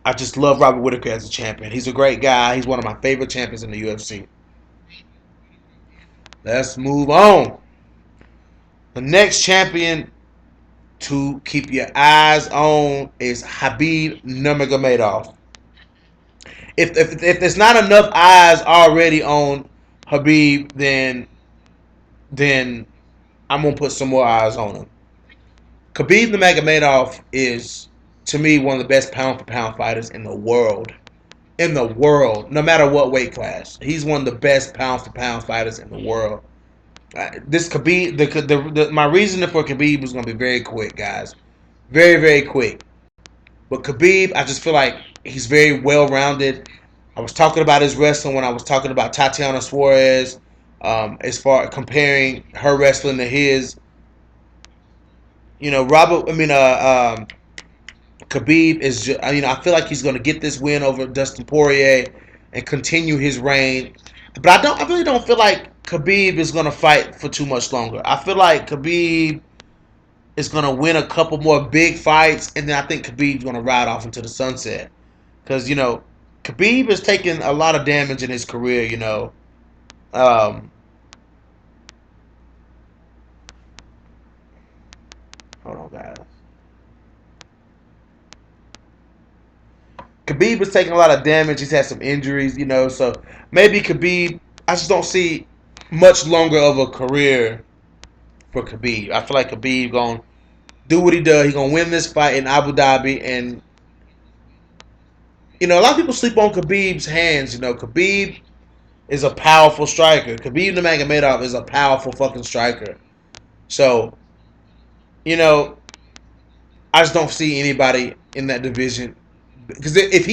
I just love Robert Whittaker as a champion. He's a great guy. He's one of my favorite champions in the UFC. Let's move on. The next champion to keep your eyes on is Khabib Nurmagomedov. If there's not enough eyes already on Khabib, then I'm gonna put some more eyes on him. Khabib Nurmagomedov is, to me, one of the best pound for pound fighters in the world. In the world, no matter what weight class, he's one of the best pound for pound fighters in the world. This Khabib, my reasoning for Khabib was gonna be very quick, guys, very very quick. But Khabib, I just feel like he's very well rounded. I was talking about his wrestling when I was talking about Tatiana Suarez, as far comparing her wrestling to his. Khabib is just, I feel like he's going to get this win over Dustin Poirier and continue his reign. But I really don't feel like Khabib is going to fight for too much longer. I feel like Khabib is going to win a couple more big fights, and then I think Khabib's going to ride off into the sunset. Because, Khabib has taken a lot of damage in his career. Um, hold on, guys. Khabib is taking a lot of damage. He's had some injuries, so maybe Khabib. I just don't see much longer of a career for Khabib. I feel like Khabib gonna do what he does. He's gonna win this fight in Abu Dhabi, and a lot of people sleep on Khabib's hands. Khabib is a powerful striker. Khabib Nurmagomedov is a powerful fucking striker. So, you know, I just don't see anybody in that division. Because if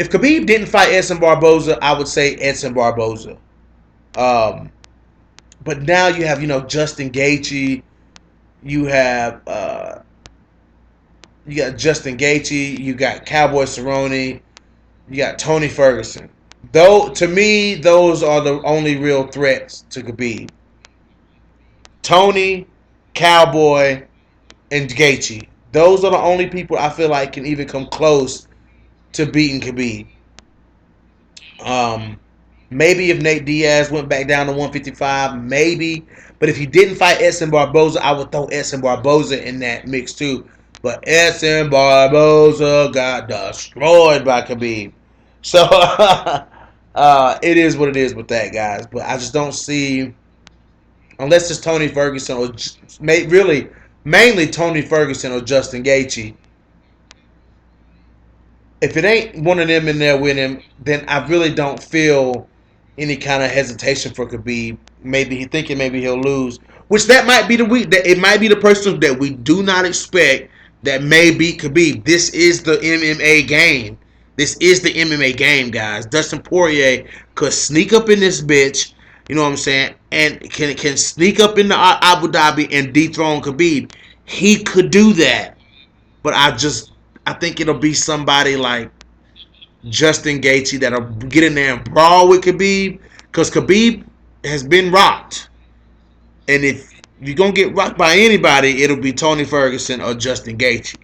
Khabib didn't fight Edson Barboza, I would say Edson Barboza. Um, but now you have, Justin Gaethje. You have, you got Justin Gaethje. You got Cowboy Cerrone. You got Tony Ferguson. Though to me, those are the only real threats to Khabib. Tony, Cowboy, and Gaethje. Those are the only people I feel like can even come close to beating Khabib. Um, Maybe if Nate Diaz went back down to 155, maybe. But if he didn't fight Edson Barboza, I would throw Edson Barboza in that mix too. But Edson Barboza got destroyed by Khabib. So it is what it is with that, guys. But I just don't see, unless it's Tony Ferguson or really mainly Tony Ferguson or Justin Gaethje. If it ain't one of them in there with him, then I really don't feel any kind of hesitation for Khabib. Maybe he'll lose, which that might be the week that it might be the person that we do not expect that may beat Khabib. This is the MMA game. This is the MMA game, guys. Dustin Poirier could sneak up in this bitch. You know what I'm saying? And can sneak up into Abu Dhabi and dethrone Khabib. He could do that, but I think it'll be somebody like Justin Gaethje that'll get in there and brawl with Khabib, because Khabib has been rocked. And if you're going to get rocked by anybody, it'll be Tony Ferguson or Justin Gaethje.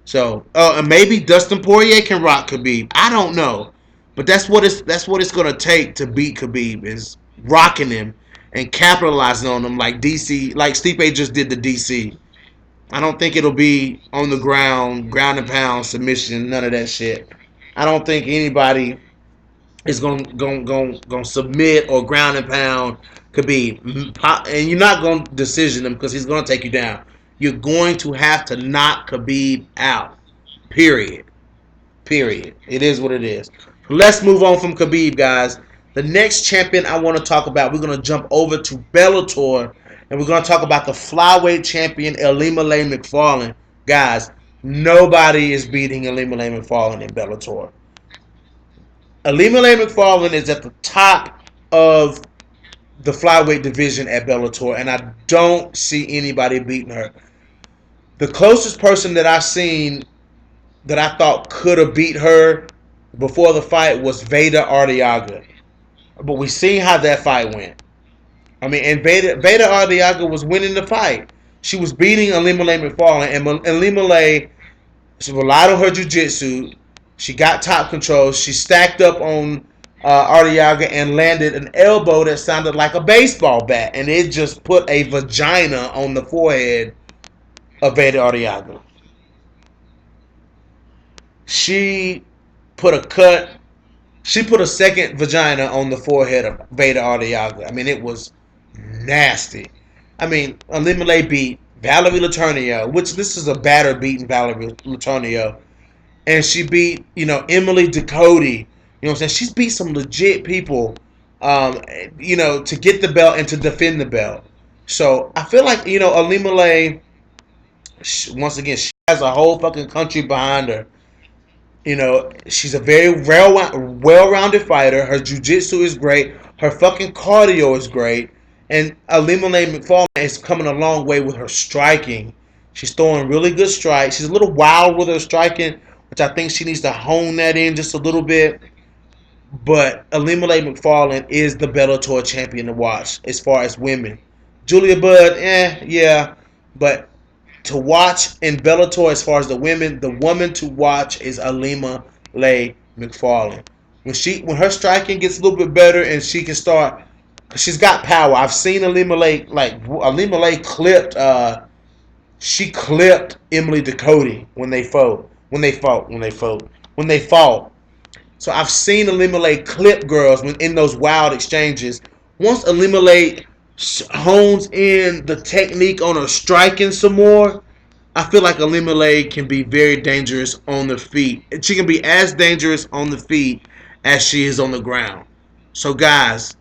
So, and maybe Dustin Poirier can rock Khabib. I don't know. But that's what it's going to take to beat Khabib, is rocking him and capitalizing on him like Stipe just did to DC. I don't think it'll be on the ground and pound submission, none of that shit. I don't think anybody is going submit or ground and pound Khabib, and you're not going to decision him because he's going to take you down. You're going to have to knock Khabib out. Period. Period. It is what it is. Let's move on from Khabib, guys. The next champion I want to talk about, we're going to jump over to Bellator, and we're going to talk about the flyweight champion, Ilima-Lei Macfarlane. Guys, nobody is beating Ilima-Lei Macfarlane in Bellator. Ilima-Lei Macfarlane is at the top of the flyweight division at Bellator, and I don't see anybody beating her. The closest person that I've seen that I thought could have beat her before the fight was Veda Arteaga. But we seen how that fight went. I mean, and Veda Arteaga was winning the fight. She was beating Ilima-Lei Macfarlane, and Ilima-Lei, she relied on her jiu-jitsu. She got top control. She stacked up on Arteaga and landed an elbow that sounded like a baseball bat, and it just put a vagina on the forehead of Veda Arteaga. She put a second vagina on the forehead of Veda Arteaga. I mean, it was nasty. I mean, Ilima-Lei beat Valerie Letourneau, which this is a batter beating Valerie Letourneau. And she beat, Emily Ducote. You know what I'm saying? She's beat some legit people, to get the belt and to defend the belt. So I feel like, Ilima-Lei, once again, she has a whole fucking country behind her. She's a very well-rounded fighter. Her jiu-jitsu is great. Her fucking cardio is great. And Ilima-Lei Macfarlane is coming a long way with her striking. She's throwing really good strikes. She's a little wild with her striking, which I think she needs to hone that in just a little bit. But Ilima-Lei Macfarlane is the Bellator champion to watch as far as women. Julia Budd, yeah. But to watch in Bellator as far as the woman to watch is Ilima-Lei Macfarlane. When her striking gets a little bit better and she can start, she's got power. I've seen Ilima-Lei clipped. She clipped Emily Ducote when they fought. when they fought. So I've seen Elimelech clip girls when in those wild exchanges. Once Elimelech hones in the technique on her striking some more, I feel like Elimelech can be very dangerous on the feet. She can be as dangerous on the feet as she is on the ground. So guys,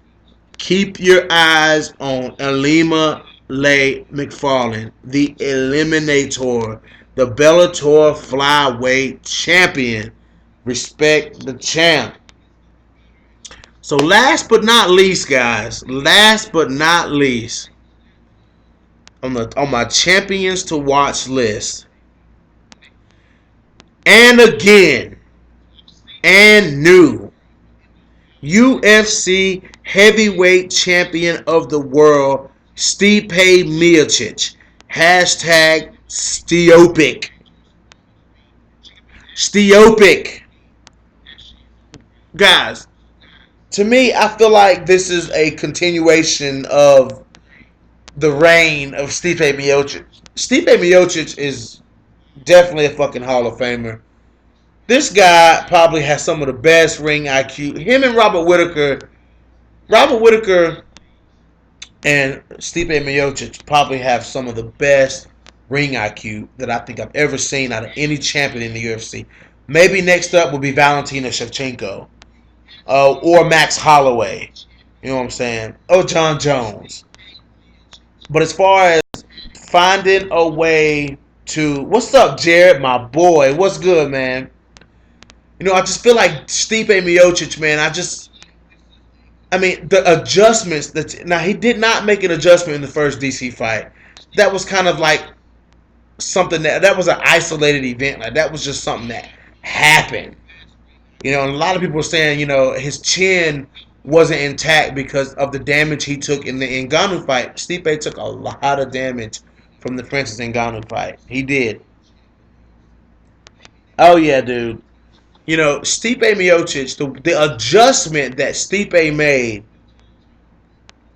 keep your eyes on Alima Lay McFarlane, the Eliminator, the Bellator flyweight champion. Respect the champ. So last but not least, guys, last but not least, on my champions to watch list, and again, and new, UFC heavyweight champion of the world, Stipe Miocic. Hashtag Stiopic. Stiopic. Guys, to me, I feel like this is a continuation of the reign of Stipe Miocic. Stipe Miocic is definitely a fucking Hall of Famer. This guy probably has some of the best ring IQ. Him and Robert Whittaker and Stipe Miocic probably have some of the best ring IQ that I think I've ever seen out of any champion in the UFC. Maybe next up will be Valentina Shevchenko, or Max Holloway. You know what I'm saying? Or John Jones. But as far as finding a way to, what's up, Jared, my boy? What's good, man? You know, I just feel like Stipe Miocic, man. I mean, the adjustments that now he did not make an adjustment in the first DC fight. That was kind of like something that was an isolated event. Like that was just something that happened. You know, and a lot of people were saying, you know, his chin wasn't intact because of the damage he took in the Ngannou fight. Stipe took a lot of damage from the Francis Ngannou fight. He did. Oh yeah, dude. You know, Stipe Miocic, the adjustment that Stipe made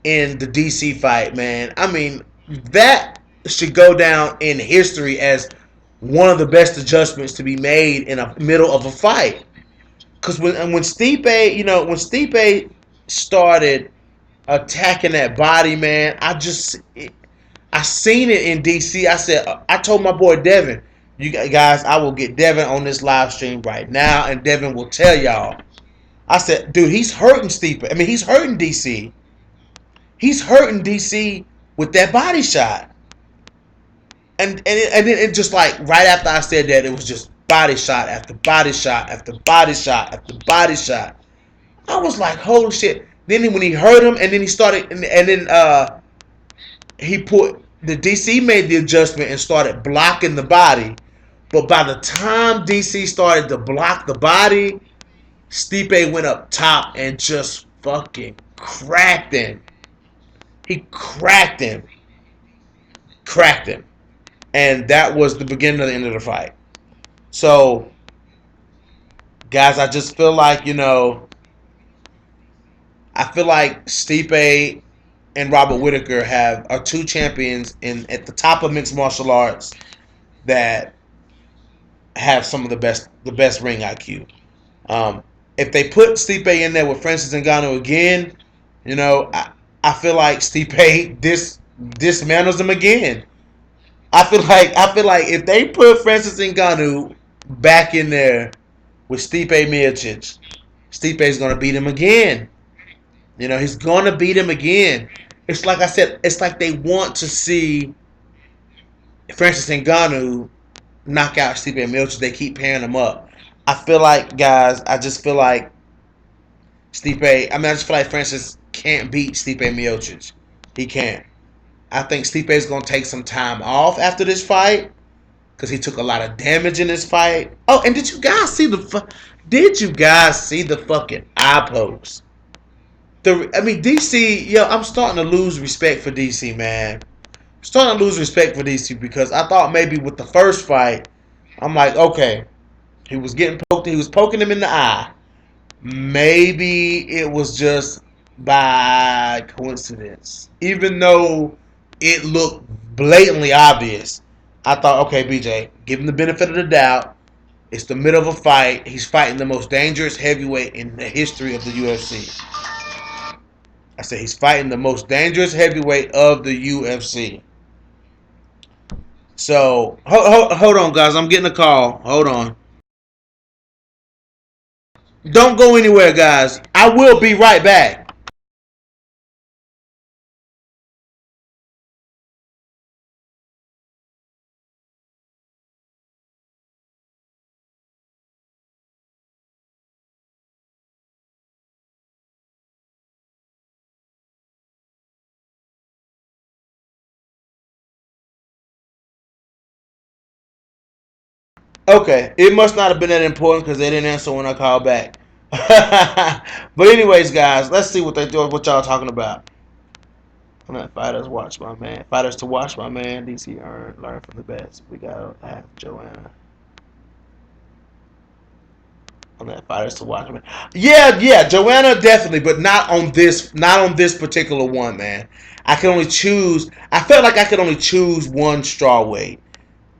in the DC fight, man. I mean, that should go down in history as one of the best adjustments to be made in the middle of a fight. Because when Stipe, you know, when Stipe started attacking that body, man, I seen it in DC. I told my boy Devin, you guys, I will get Devin on this live stream right now, and Devin will tell y'all. I said, dude, he's hurting Stipe. I mean, he's hurting DC. He's hurting DC with that body shot. And it just like right after I said that, it was just body shot after body shot after body shot after body shot. I was like, holy shit. Then when he hurt him, and then he started, and then he put the DC made the adjustment and started blocking the body. But by the time DC started to block the body, Stipe went up top and just fucking cracked him. He cracked him. Cracked him. And that was the beginning of the end of the fight. So, guys, I just feel like, you know, I feel like Stipe and Robert Whittaker are two champions at the top of mixed martial arts that have some of the best ring IQ. If they put Stipe in there with Francis Ngannou again, you know, I feel like Stipe dismantles him again. I feel like if they put Francis Ngannou back in there with Stipe Miocic, Stipe's gonna beat him again. You know, he's gonna beat him again. It's like I said, it's like they want to see Francis Ngannou knock out Stipe Miocic. They keep pairing him up. I feel like, guys, I just feel like Stipe, I just feel like Francis can't beat Stipe Miocic. He can't. I think Stipe is going to take some time off after this fight because he took a lot of damage in this fight. Oh, and did you guys see the fucking eye pokes? DC, yo, I'm starting to lose respect for DC, man. I'm starting to lose respect for DC because I thought maybe with the first fight, I'm like, okay, he was getting poked, he was poking him in the eye. Maybe it was just by coincidence. Even though it looked blatantly obvious, I thought, okay, BJ, give him the benefit of the doubt. It's the middle of a fight. He's fighting the most dangerous heavyweight in the history of the UFC. I said he's fighting the most dangerous heavyweight of the UFC. So hold on, guys. I'm getting a call. Hold on. Don't go anywhere, guys. I will be right back. Okay, it must not have been that important because they didn't answer when I called back. But anyways, guys, let's see what they do. What y'all talking about? I'm not fighters. Watch my man. Fighters to watch my man. DC learn from the best. We gotta have Joanna. On that fighters to watch man. Yeah, Joanna definitely, but not on this. Not on this particular one, man. I can only choose. I felt like I could only choose one straw weight.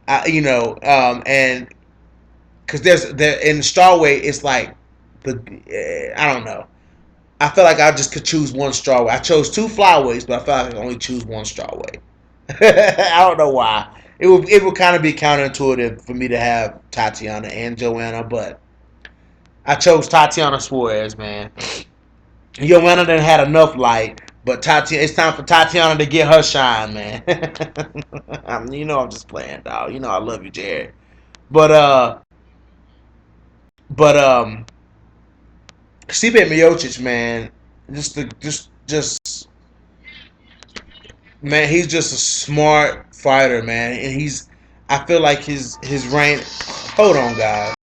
And because there in strawweight, it's like I don't know. I felt like I just could choose one strawweight. I chose two flyweights, but I felt like I could only choose one strawweight. I don't know why. It would kind of be counterintuitive for me to have Tatiana and Joanna, but I chose Tatiana Suarez, man. Joanna done had enough light, but it's time for Tatiana to get her shine, man. I'm just playing, dog. I love you, Jared. But but Stipe Miocic, man, just man, he's just a smart fighter, man, and I feel like his reign. Hold on, guys.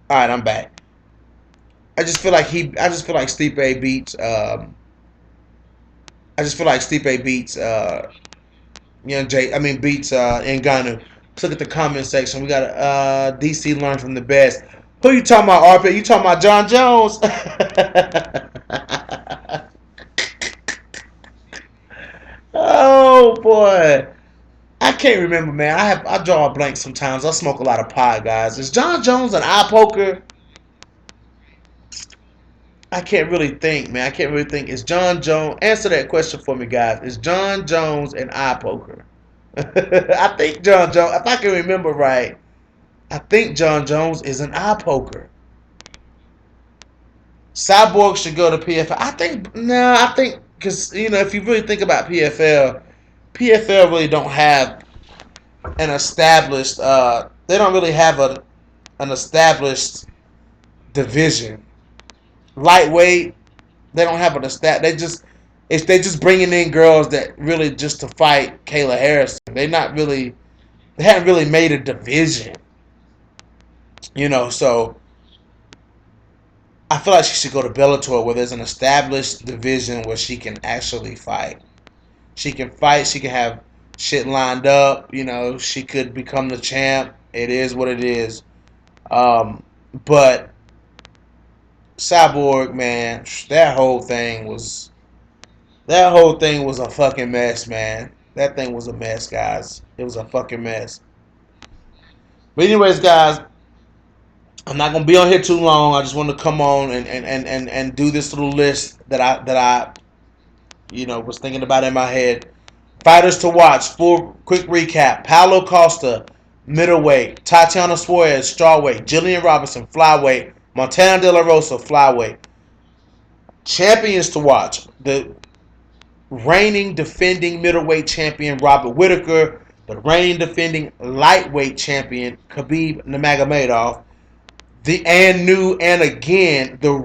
All right, I'm back. I just feel like Stipe beats. I just feel like Stipe beats. Beats Ngannou. Let's look at the comment section. We got DC learn from the best. Who you talking about, RP? You talking about John Jones? Oh boy, I can't remember, man. I draw a blank sometimes. I smoke a lot of pot, guys. Is John Jones an eye poker? I can't really think, man. I can't really think. Is John Jones? Answer that question for me, guys. Is John Jones an eye poker? I think John Jones. If I can remember right, I think John Jones is an eye poker. Cyborg should go to PFL. I think because if you really think about PFL really don't have an established. They don't really have an established division. Lightweight, they don't have an established. They just bringing in girls that really just to fight Kayla Harrison. They haven't really made a division. So I feel like she should go to Bellator where there's an established division where she can actually fight. She can fight. She can have shit lined up. She could become the champ. It is what it is. But Cyborg, man, that whole thing was a fucking mess, man. That thing was a mess, guys. It was a fucking mess. But anyways, guys, I'm not gonna be on here too long. I just want to come on and do this little list that I was thinking about in my head. Fighters to watch. Full quick recap. Paulo Costa, middleweight. Tatiana Suarez, strawweight. Gillian Robinson, flyweight. Montana Dela Rosa, flyweight. Champions to watch. The reigning defending middleweight champion Robert Whittaker. The reigning defending lightweight champion Khabib Nurmagomedov. The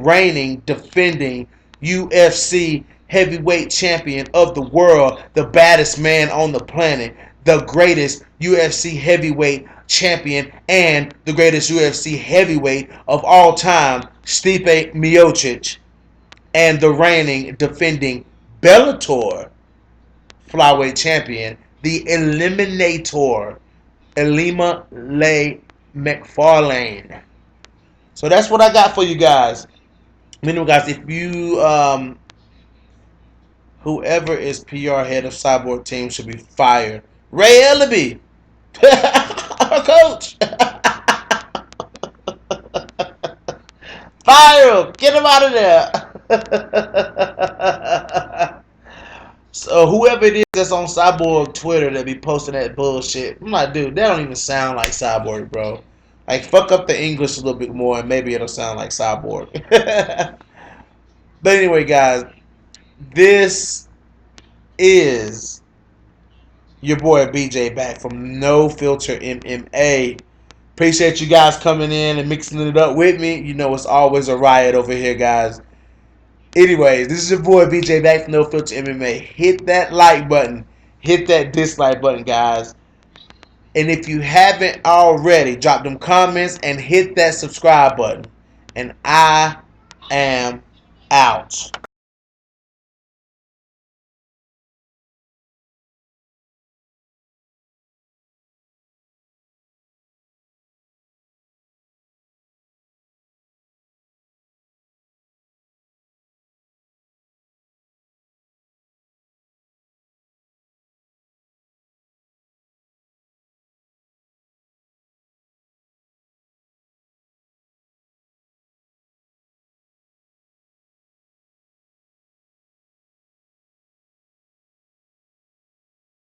reigning defending UFC heavyweight champion of the world, the baddest man on the planet, the greatest UFC heavyweight champion, and the greatest UFC heavyweight of all time, Stipe Miocic, and the reigning defending Bellator flyweight champion, the Eliminator, Elima Lay McFarlane. So that's what I got for you guys. Anyway, guys, if you whoever is PR head of Cyborg team should be fired. Ray Ellaby, our coach. Fire him! Get him out of there! So whoever it is that's on Cyborg Twitter that be posting that bullshit, I'm like, dude, that don't even sound like Cyborg, bro. Like, fuck up the English a little bit more, and maybe it'll sound like Cyborg. But anyway, guys, this is your boy BJ back from No Filter MMA. Appreciate you guys coming in and mixing it up with me. You know it's always a riot over here, guys. Anyways, this is your boy BJ back from No Filter MMA. Hit that like button. Hit that dislike button, guys. And if you haven't already, drop them comments and hit that subscribe button. And I am out.